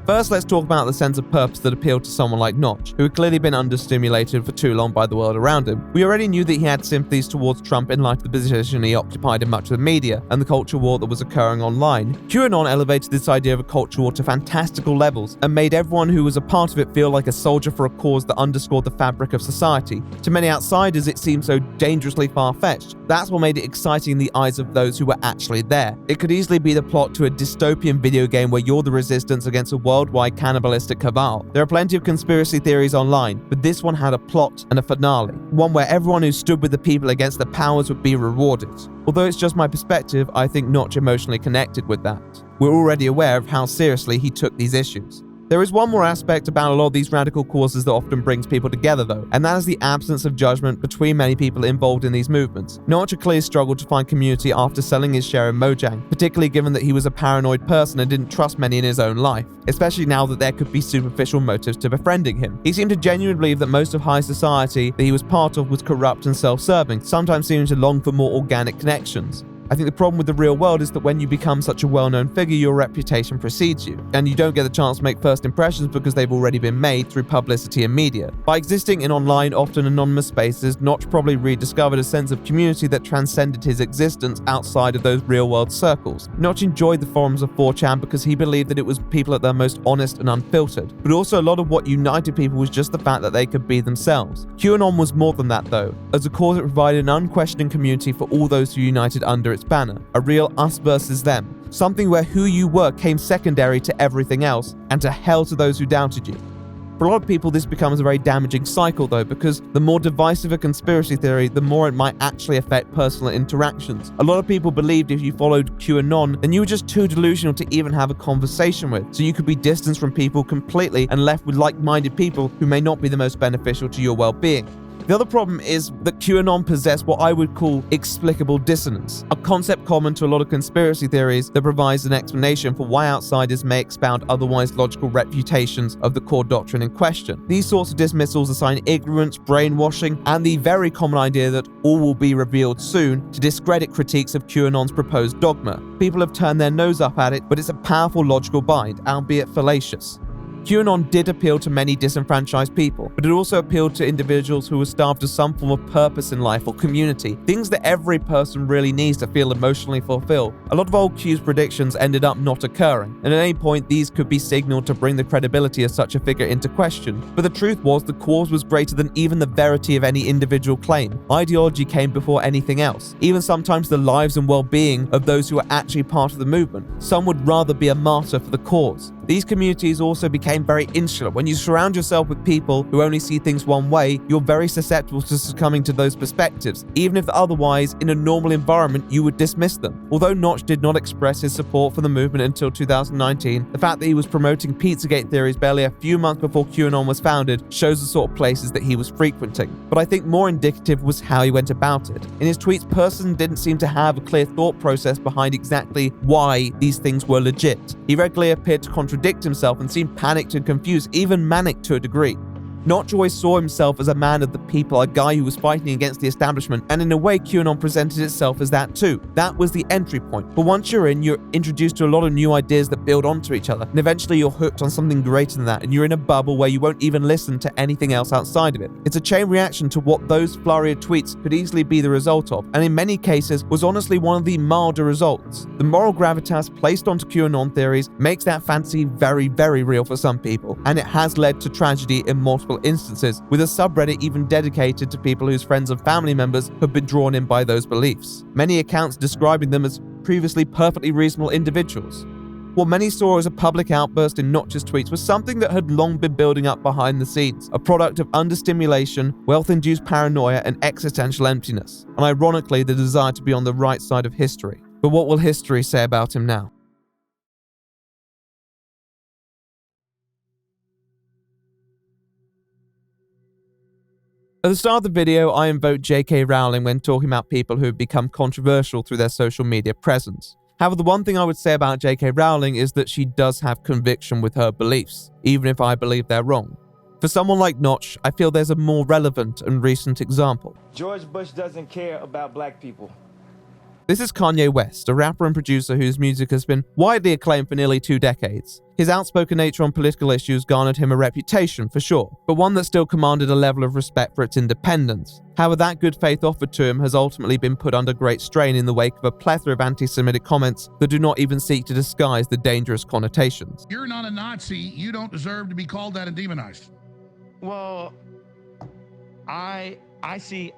First, let's talk about the sense of purpose that appealed to someone like Notch, who had clearly been understimulated for too long by the world around him. We already knew that he had sympathies towards Trump in light of the position he occupied in much of the media and the culture war that was occurring online. QAnon elevated this idea of a culture war to fantastical levels and made everyone who was a part of it feel like a soldier for a cause that underscored the fabric of society. To many outsiders, it seemed so dangerously far-fetched. That's what made it exciting in the eyes of those who were actually there. It could easily be the plot to a dystopian video game where you're the resistance against a worldwide cannibalistic cabal. There are plenty of conspiracy theories online, but this one had a plot and a finale, one where everyone who stood with the people against the powers would be rewarded. Although it's just my perspective, I think Notch emotionally connected with that. We're already aware of how seriously he took these issues. There is one more aspect about a lot of these radical causes that often brings people together though, and that is the absence of judgment between many people involved in these movements. Notch clearly struggled to find community after selling his share in Mojang, particularly given that he was a paranoid person and didn't trust many in his own life, especially now that there could be superficial motives to befriending him. He seemed to genuinely believe that most of high society that he was part of was corrupt and self-serving, sometimes seeming to long for more organic connections. I think the problem with the real world is that when you become such a well-known figure, your reputation precedes you, and you don't get the chance to make first impressions because they've already been made through publicity and media. By existing in online, often anonymous spaces, Notch probably rediscovered a sense of community that transcended his existence outside of those real-world circles. Notch enjoyed the forums of 4chan because he believed that it was people at their most honest and unfiltered, but also a lot of what united people was just the fact that they could be themselves. QAnon was more than that though. As a cause, it provided an unquestioning community for all those who united under its its banner, a real us versus them, something where who you were came secondary to everything else, and to hell to those who doubted you. For a lot of people, this becomes a very damaging cycle though, because the more divisive a conspiracy theory, the more it might actually affect personal interactions. A lot of people believed if you followed QAnon, then you were just too delusional to even have a conversation with, so you could be distanced from people completely and left with like-minded people who may not be the most beneficial to your well-being. The other problem is that QAnon possess what I would call explicable dissonance, a concept common to a lot of conspiracy theories that provides an explanation for why outsiders may expound otherwise logical refutations of the core doctrine in question. These sorts of dismissals assign ignorance, brainwashing, and the very common idea that all will be revealed soon to discredit critiques of QAnon's proposed dogma. People have turned their nose up at it, but it's a powerful logical bind, albeit fallacious. QAnon did appeal to many disenfranchised people, but it also appealed to individuals who were starved of some form of purpose in life or community, things that every person really needs to feel emotionally fulfilled. A lot of old Q's predictions ended up not occurring, and at any point these could be signaled to bring the credibility of such a figure into question. But the truth was the cause was greater than even the verity of any individual claim. Ideology came before anything else, even sometimes the lives and well-being of those who were actually part of the movement. Some would rather be a martyr for the cause. These communities also became very insular. When you surround yourself with people who only see things one way, you're very susceptible to succumbing to those perspectives, even if otherwise, in a normal environment, you would dismiss them. Although Notch did not express his support for the movement until 2019, the fact that he was promoting Pizzagate theories barely a few months before QAnon was founded shows the sort of places that he was frequenting. But I think more indicative was how he went about it. In his tweets, Persson didn't seem to have a clear thought process behind exactly why these things were legit. He regularly appeared to contradict himself and seemed panicked and confused, even manic to a degree. Notch always saw himself as a man of the people, a guy who was fighting against the establishment, and in a way QAnon presented itself as that too. That was the entry point. But once you're in, you're introduced to a lot of new ideas that build onto each other, and eventually you're hooked on something greater than that, and you're in a bubble where you won't even listen to anything else outside of it. It's a chain reaction to what those flurry of tweets could easily be the result of, and in many cases was honestly one of the milder results. The moral gravitas placed onto QAnon theories makes that fantasy very, very real for some people, and it has led to tragedy in multiple instances, with a subreddit even dedicated to people whose friends and family members have been drawn in by those beliefs. Many accounts describing them as previously perfectly reasonable individuals. What many saw as a public outburst in Notch's tweets was something that had long been building up behind the scenes, a product of understimulation, wealth-induced paranoia, and existential emptiness, and ironically the desire to be on the right side of history. But what will history say about him now? At the start of the video, I invoked J.K. Rowling when talking about people who have become controversial through their social media presence. However, the one thing I would say about J.K. Rowling is that she does have conviction with her beliefs, even if I believe they're wrong. For someone like Notch, I feel there's a more relevant and recent example. George Bush doesn't care about black people. This is Kanye West, a rapper and producer whose music has been widely acclaimed for nearly 2 decades. His outspoken nature on political issues garnered him a reputation, for sure, but one that still commanded a level of respect for its independence. However, that good faith offered to him has ultimately been put under great strain in the wake of a plethora of anti-Semitic comments that do not even seek to disguise the dangerous connotations. You're not a Nazi, you don't deserve to be called that and demonized. Well, I see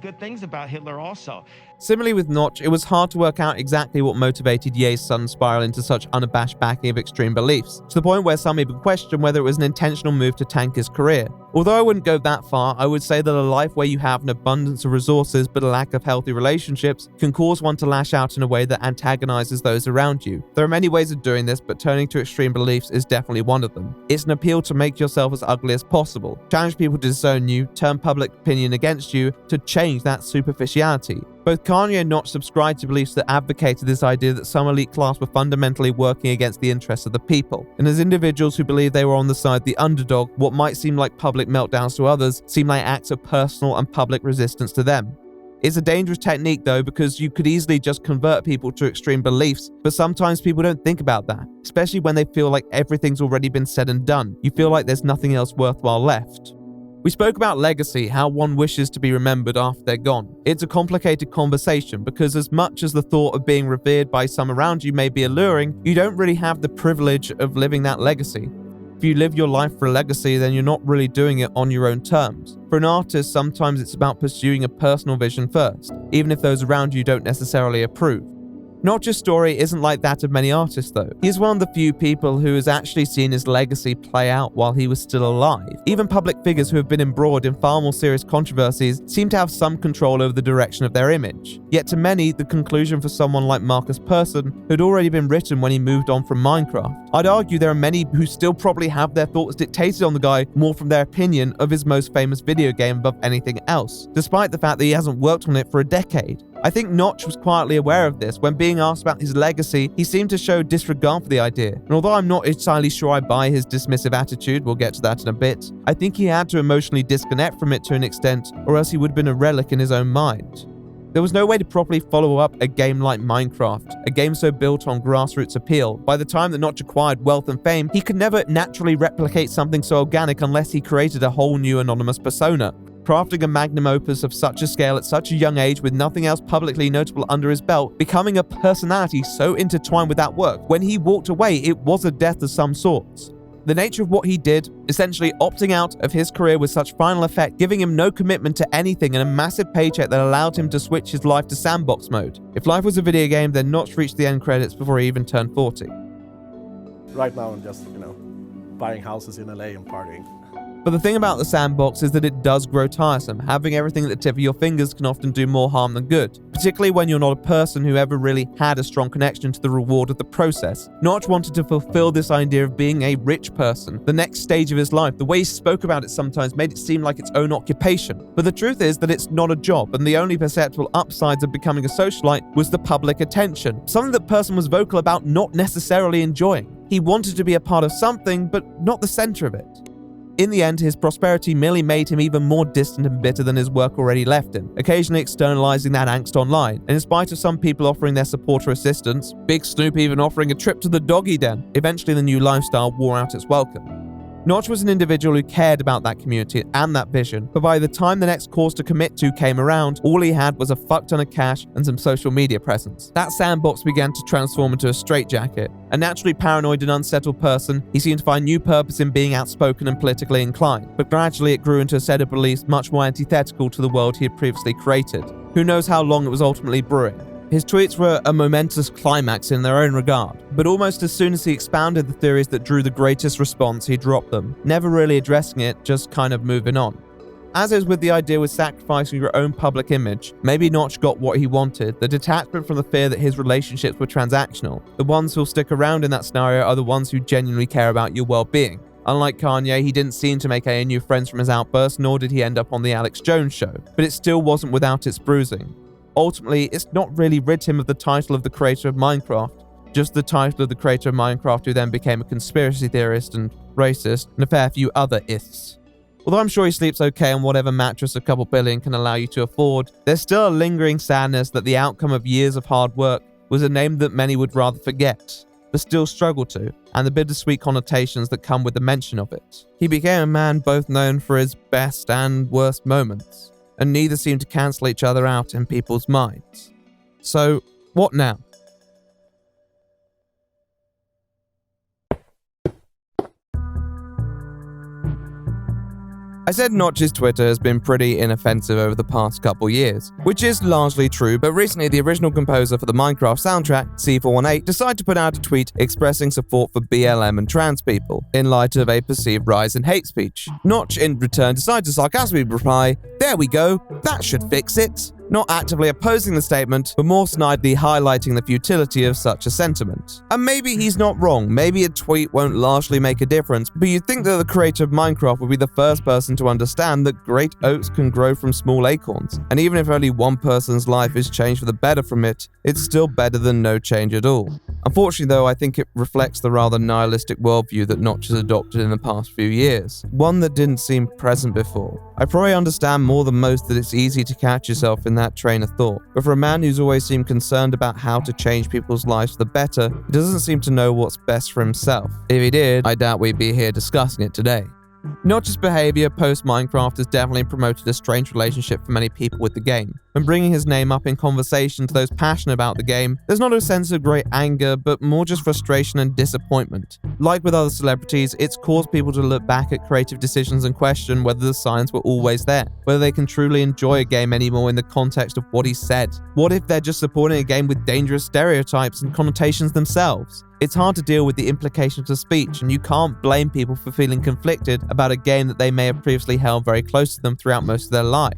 good things about Hitler also. Similarly with Notch, it was hard to work out exactly what motivated Ye's sudden spiral into such unabashed backing of extreme beliefs, to the point where some even questioned whether it was an intentional move to tank his career. Although I wouldn't go that far, I would say that a life where you have an abundance of resources but a lack of healthy relationships can cause one to lash out in a way that antagonizes those around you. There are many ways of doing this, but turning to extreme beliefs is definitely one of them. It's an appeal to make yourself as ugly as possible, challenge people to disown you, turn public opinion against you, to change that superficiality. Both Kanye and Notch subscribed to beliefs that advocated this idea that some elite class were fundamentally working against the interests of the people. And as individuals who believed they were on the side of the underdog, what might seem like public meltdowns to others seem like acts of personal and public resistance to them. It's a dangerous technique though, because you could easily just convert people to extreme beliefs, but sometimes people don't think about that, especially when they feel like everything's already been said and done. You feel like there's nothing else worthwhile left. We spoke about legacy, how one wishes to be remembered after they're gone. It's a complicated conversation because as much as the thought of being revered by some around you may be alluring, you don't really have the privilege of living that legacy. If you live your life for a legacy, then you're not really doing it on your own terms. For an artist, sometimes it's about pursuing a personal vision first, even if those around you don't necessarily approve. Notch's story isn't like that of many artists though. He's one of the few people who has actually seen his legacy play out while he was still alive. Even public figures who have been embroiled in far more serious controversies seem to have some control over the direction of their image. Yet to many, the conclusion for someone like Persson, who'd already been written when he moved on from Minecraft. I'd argue there are many who still probably have their thoughts dictated on the guy more from their opinion of his most famous video game above anything else, despite the fact that he hasn't worked on it for a decade. I think Notch was quietly aware of this. When being asked about his legacy, he seemed to show disregard for the idea. And although I'm not entirely sure I buy his dismissive attitude, we'll get to that in a bit, I think he had to emotionally disconnect from it to an extent, or else he would have been a relic in his own mind. There was no way to properly follow up a game like Minecraft, a game so built on grassroots appeal. By the time that Notch acquired wealth and fame, he could never naturally replicate something so organic unless he created a whole new anonymous persona. Crafting a magnum opus of such a scale at such a young age with nothing else publicly notable under his belt, becoming a personality so intertwined with that work, when he walked away, it was a death of some sorts. The nature of what he did, essentially opting out of his career with such final effect, giving him no commitment to anything and a massive paycheck that allowed him to switch his life to sandbox mode. If life was a video game, then Notch reached the end credits before he even turned 40. Right now I'm just, buying houses in LA and partying. But the thing about the sandbox is that it does grow tiresome. Having everything at the tip of your fingers can often do more harm than good, particularly when you're not a person who ever really had a strong connection to the reward of the process. Notch wanted to fulfill this idea of being a rich person, the next stage of his life. The way he spoke about it sometimes made it seem like its own occupation. But the truth is that it's not a job, and the only perceptible upsides of becoming a socialite was the public attention, something that Persson was vocal about not necessarily enjoying. He wanted to be a part of something, but not the center of it. In the end, his prosperity merely made him even more distant and bitter than his work already left him, occasionally externalizing that angst online, and in spite of some people offering their support or assistance, Big Snoop even offering a trip to the doggy den, eventually the new lifestyle wore out its welcome. Notch was an individual who cared about that community and that vision, but by the time the next cause to commit to came around, all he had was a fuck ton of cash and some social media presence. That sandbox began to transform into a straitjacket. A naturally paranoid and unsettled person, he seemed to find new purpose in being outspoken and politically inclined, but gradually it grew into a set of beliefs much more antithetical to the world he had previously created. Who knows how long it was ultimately brewing. His tweets were a momentous climax in their own regard, but almost as soon as he expounded the theories that drew the greatest response, he dropped them, never really addressing it, just kind of moving on. As is with the idea with sacrificing your own public image, maybe Notch got what he wanted, the detachment from the fear that his relationships were transactional. The ones who'll stick around in that scenario are the ones who genuinely care about your well-being. Unlike Kanye, he didn't seem to make any new friends from his outburst, nor did he end up on the Alex Jones show, but it still wasn't without its bruising. Ultimately, it's not really rid him of the title of the creator of Minecraft, just the title of the creator of Minecraft who then became a conspiracy theorist and racist and a fair few other ists. Although I'm sure he sleeps okay on whatever mattress a couple billion can allow you to afford, there's still a lingering sadness that the outcome of years of hard work was a name that many would rather forget, but still struggle to, and the bittersweet connotations that come with the mention of it. He became a man both known for his best and worst moments, and neither seem to cancel each other out in people's minds. So, what now? I said Notch's Twitter has been pretty inoffensive over the past couple years, which is largely true, but recently the original composer for the Minecraft soundtrack, C418, decided to put out a tweet expressing support for BLM and trans people, in light of a perceived rise in hate speech. Notch, in return, decided to sarcastically reply, "There we go, that should fix it." Not actively opposing the statement, but more snidely highlighting the futility of such a sentiment. And maybe he's not wrong, maybe a tweet won't largely make a difference, but you'd think that the creator of Minecraft would be the first person to understand that great oaks can grow from small acorns, and even if only one person's life is changed for the better from it, it's still better than no change at all. Unfortunately though, I think it reflects the rather nihilistic worldview that Notch has adopted in the past few years, one that didn't seem present before. I probably understand more than most that it's easy to catch yourself in that train of thought, but for a man who's always seemed concerned about how to change people's lives for the better, he doesn't seem to know what's best for himself. If he did, I doubt we'd be here discussing it today. Notch's behavior post-Minecraft has definitely promoted a strange relationship for many people with the game, When bringing his name up in conversation to those passionate about the game, there's not a sense of great anger, but more just frustration and disappointment. Like with other celebrities, it's caused people to look back at creative decisions and question whether the signs were always there, whether they can truly enjoy a game anymore in the context of what he said. What if they're just supporting a game with dangerous stereotypes and connotations themselves? It's hard to deal with the implications of speech, and you can't blame people for feeling conflicted about a game that they may have previously held very close to them throughout most of their life.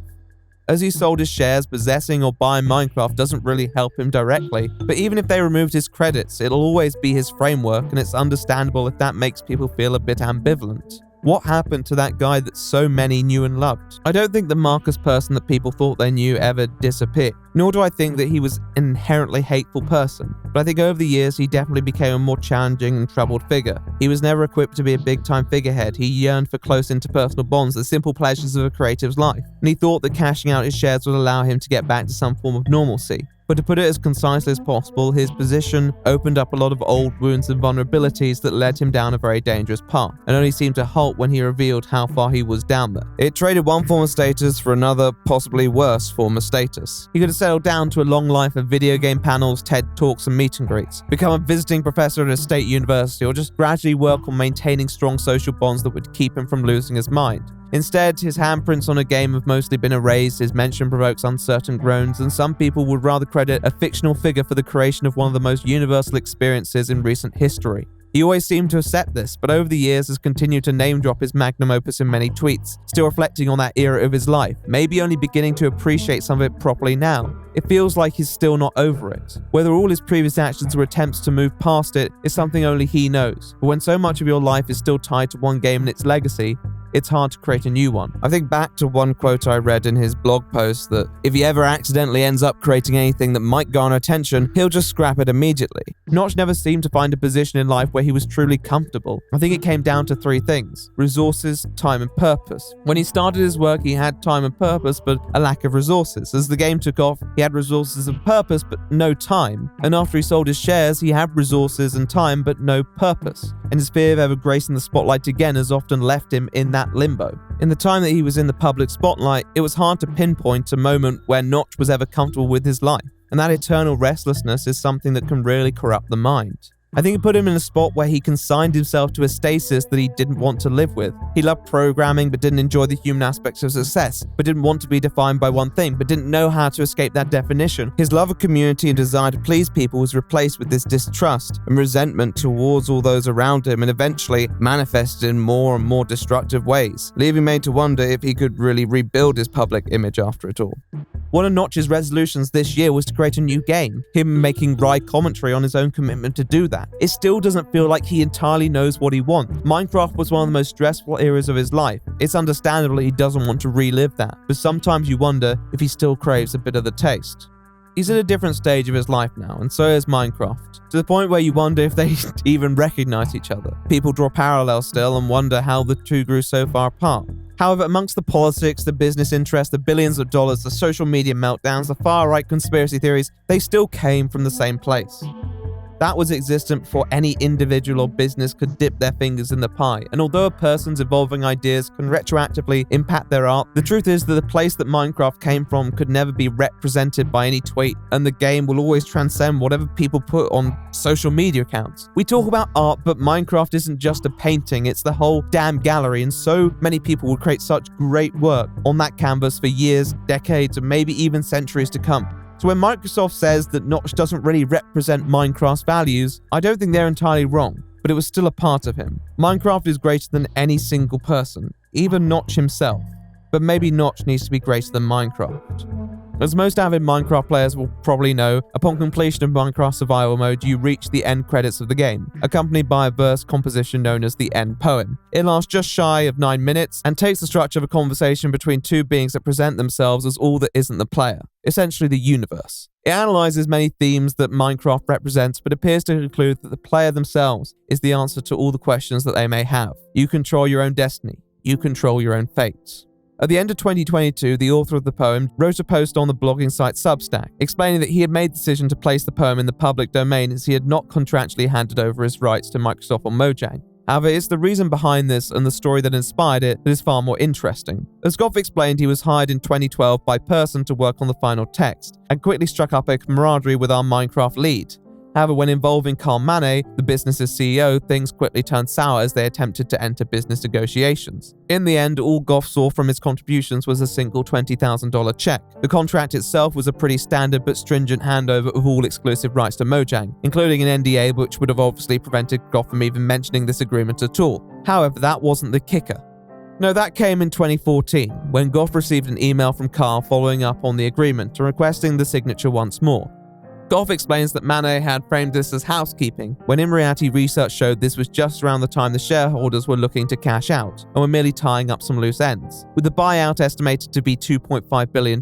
As he sold his shares, possessing or buying Minecraft doesn't really help him directly, but even if they removed his credits, it'll always be his framework, and it's understandable if that makes people feel a bit ambivalent. What happened to that guy that so many knew and loved? I don't think the Marcus Persson that people thought they knew ever disappeared, nor do I think that he was an inherently hateful person, but I think over the years he definitely became a more challenging and troubled figure. He was never equipped to be a big-time figurehead. He yearned for close interpersonal bonds, the simple pleasures of a creative's life, and he thought that cashing out his shares would allow him to get back to some form of normalcy. But to put it as concisely as possible, his position opened up a lot of old wounds and vulnerabilities that led him down a very dangerous path, and only seemed to halt when he revealed how far he was down there. It traded one form of status for another, possibly worse form of status. He could have settled down to a long life of video game panels, TED Talks, and meet and greets, become a visiting professor at a state university, or just gradually work on maintaining strong social bonds that would keep him from losing his mind. Instead, his handprints on a game have mostly been erased, his mention provokes uncertain groans, and some people would rather credit a fictional figure for the creation of one of the most universal experiences in recent history. He always seemed to accept this, but over the years has continued to name drop his magnum opus in many tweets, still reflecting on that era of his life, maybe only beginning to appreciate some of it properly now. It feels like he's still not over it. Whether all his previous actions were attempts to move past it is something only he knows, but when so much of your life is still tied to one game and its legacy, it's hard to create a new one. I think back to one quote I read in his blog post that if he ever accidentally ends up creating anything that might garner attention, he'll just scrap it immediately. Notch never seemed to find a position in life where he was truly comfortable. I think it came down to three things: resources, time, and purpose. When he started his work, he had time and purpose, but a lack of resources. As the game took off, he had resources and purpose, but no time. And after he sold his shares, he had resources and time, but no purpose. And his fear of ever gracing the spotlight again has often left him in that limbo. In the time that he was in the public spotlight, it was hard to pinpoint a moment where Notch was ever comfortable with his life, and that eternal restlessness is something that can really corrupt the mind. I think it put him in a spot where he consigned himself to a stasis that he didn't want to live with. He loved programming but didn't enjoy the human aspects of success, but didn't want to be defined by one thing, but didn't know how to escape that definition. His love of community and desire to please people was replaced with this distrust and resentment towards all those around him, and eventually manifested in more and more destructive ways, leaving me to wonder if he could really rebuild his public image after it all. One of Notch's resolutions this year was to create a new game, him making wry commentary on his own commitment to do that. It still doesn't feel like he entirely knows what he wants. Minecraft was one of the most stressful eras of his life. It's understandable he doesn't want to relive that, but sometimes you wonder if he still craves a bit of the taste. He's at a different stage of his life now, and so is Minecraft, to the point where you wonder if they even recognize each other. People draw parallels still and wonder how the two grew so far apart. However, amongst the politics, the business interests, the billions of dollars, the social media meltdowns, the far-right conspiracy theories, they still came from the same place. That was existent before any individual or business could dip their fingers in the pie, and although a person's evolving ideas can retroactively impact their art, the truth is that the place that Minecraft came from could never be represented by any tweet, and the game will always transcend whatever people put on social media accounts. We talk about art, but Minecraft isn't just a painting, it's the whole damn gallery, and so many people will create such great work on that canvas for years, decades, and maybe even centuries to come. So when Microsoft says that Notch doesn't really represent Minecraft's values, I don't think they're entirely wrong, but it was still a part of him. Minecraft is greater than any single person, even Notch himself. But maybe Notch needs to be greater than Minecraft. As most avid Minecraft players will probably know, upon completion of Minecraft Survival Mode, you reach the end credits of the game, accompanied by a verse composition known as the end poem. It lasts just shy of 9 minutes and takes the structure of a conversation between two beings that present themselves as all that isn't the player, essentially the universe. It analyzes many themes that Minecraft represents, but appears to conclude that the player themselves is the answer to all the questions that they may have. You control your own destiny. You control your own fate. At the end of 2022, the author of the poem wrote a post on the blogging site Substack, explaining that he had made the decision to place the poem in the public domain as he had not contractually handed over his rights to Microsoft or Mojang. However, it's the reason behind this and the story that inspired it that is far more interesting. As Goff explained, he was hired in 2012 by Persson to work on the final text, and quickly struck up a camaraderie with our Minecraft lead. However, when involving Carl Manet, the business's CEO, things quickly turned sour as they attempted to enter business negotiations. In the end, all Goff saw from his contributions was a single $20,000 check. The contract itself was a pretty standard but stringent handover of all exclusive rights to Mojang, including an NDA which would have obviously prevented Goff from even mentioning this agreement at all. However, that wasn't the kicker. No, that came in 2014, when Goff received an email from Carl following up on the agreement and requesting the signature once more. Goff explains that Manet had framed this as housekeeping, when in reality research showed this was just around the time the shareholders were looking to cash out and were merely tying up some loose ends. With the buyout estimated to be $2.5 billion,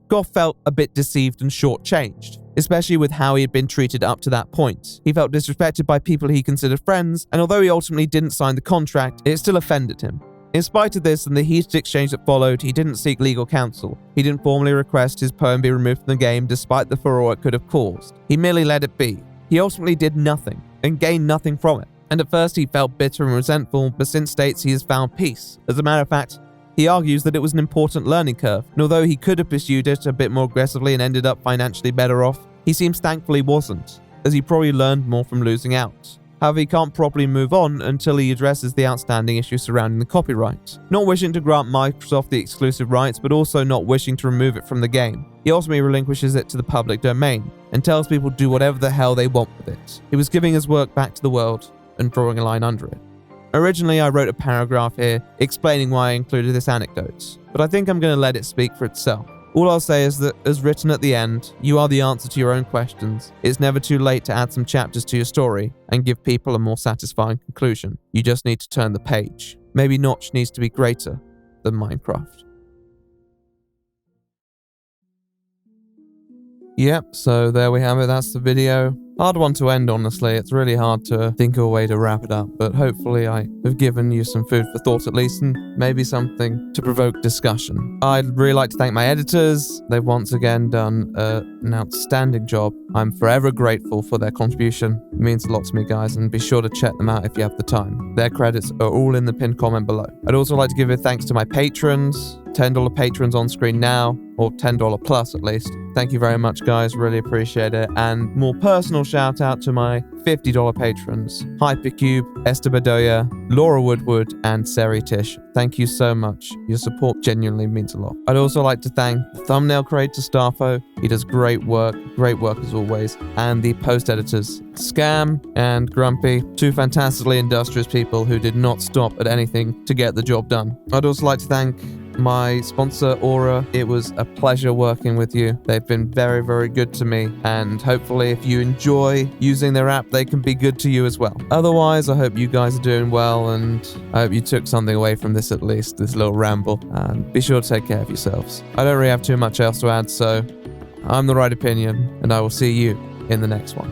Goff felt a bit deceived and shortchanged, especially with how he had been treated up to that point. He felt disrespected by people he considered friends, and although he ultimately didn't sign the contract, it still offended him. In spite of this and the heated exchange that followed, he didn't seek legal counsel. He didn't formally request his poem be removed from the game despite the furore it could have caused. He merely let it be. He ultimately did nothing and gained nothing from it. And at first he felt bitter and resentful, but since states he has found peace. As a matter of fact, he argues that it was an important learning curve, and although he could have pursued it a bit more aggressively and ended up financially better off, he seems thankful he wasn't, as he probably learned more from losing out. However, he can't properly move on until he addresses the outstanding issues surrounding the copyright. Not wishing to grant Microsoft the exclusive rights, but also not wishing to remove it from the game. He ultimately relinquishes it to the public domain, and tells people to do whatever the hell they want with it. He was giving his work back to the world, and drawing a line under it. Originally, I wrote a paragraph here explaining why I included this anecdote, but I think I'm going to let it speak for itself. All I'll say is that, as written at the end, you are the answer to your own questions. It's never too late to add some chapters to your story and give people a more satisfying conclusion. You just need to turn the page. Maybe Notch needs to be greater than Minecraft. Yep, so there we have it. That's the video. Hard one to end, honestly. It's really hard to think of a way to wrap it up, but hopefully I have given you some food for thought at least, and maybe something to provoke discussion. I'd really like to thank my editors. They've once again done an outstanding job. I'm forever grateful for their contribution. It means a lot to me, guys, and be sure to check them out if you have the time. Their credits are all in the pinned comment below. I'd also like to give a thanks to my patrons. $10 patrons on screen now, or $10 plus at least. Thank you very much, guys. Really appreciate it. And more personal shout out to my $50 patrons: Hypercube, Esther Bedoya, Laura Woodward, and Seri Tish. Thank you so much. Your support genuinely means a lot. I'd also like to thank the thumbnail creator Starfo. He does great work as always. And the post editors, Scam and Grumpy, two fantastically industrious people who did not stop at anything to get the job done. I'd also like to thank my sponsor, Aura. It was a pleasure working with you. They've been very, very good to me, and hopefully if you enjoy using their app, they can be good to you as well. Otherwise, I hope you guys are doing well, and I hope you took something away from this at least, this little ramble, and be sure to take care of yourselves. I don't really have too much else to add, so I'm The Right Opinion, and I will see you in the next one.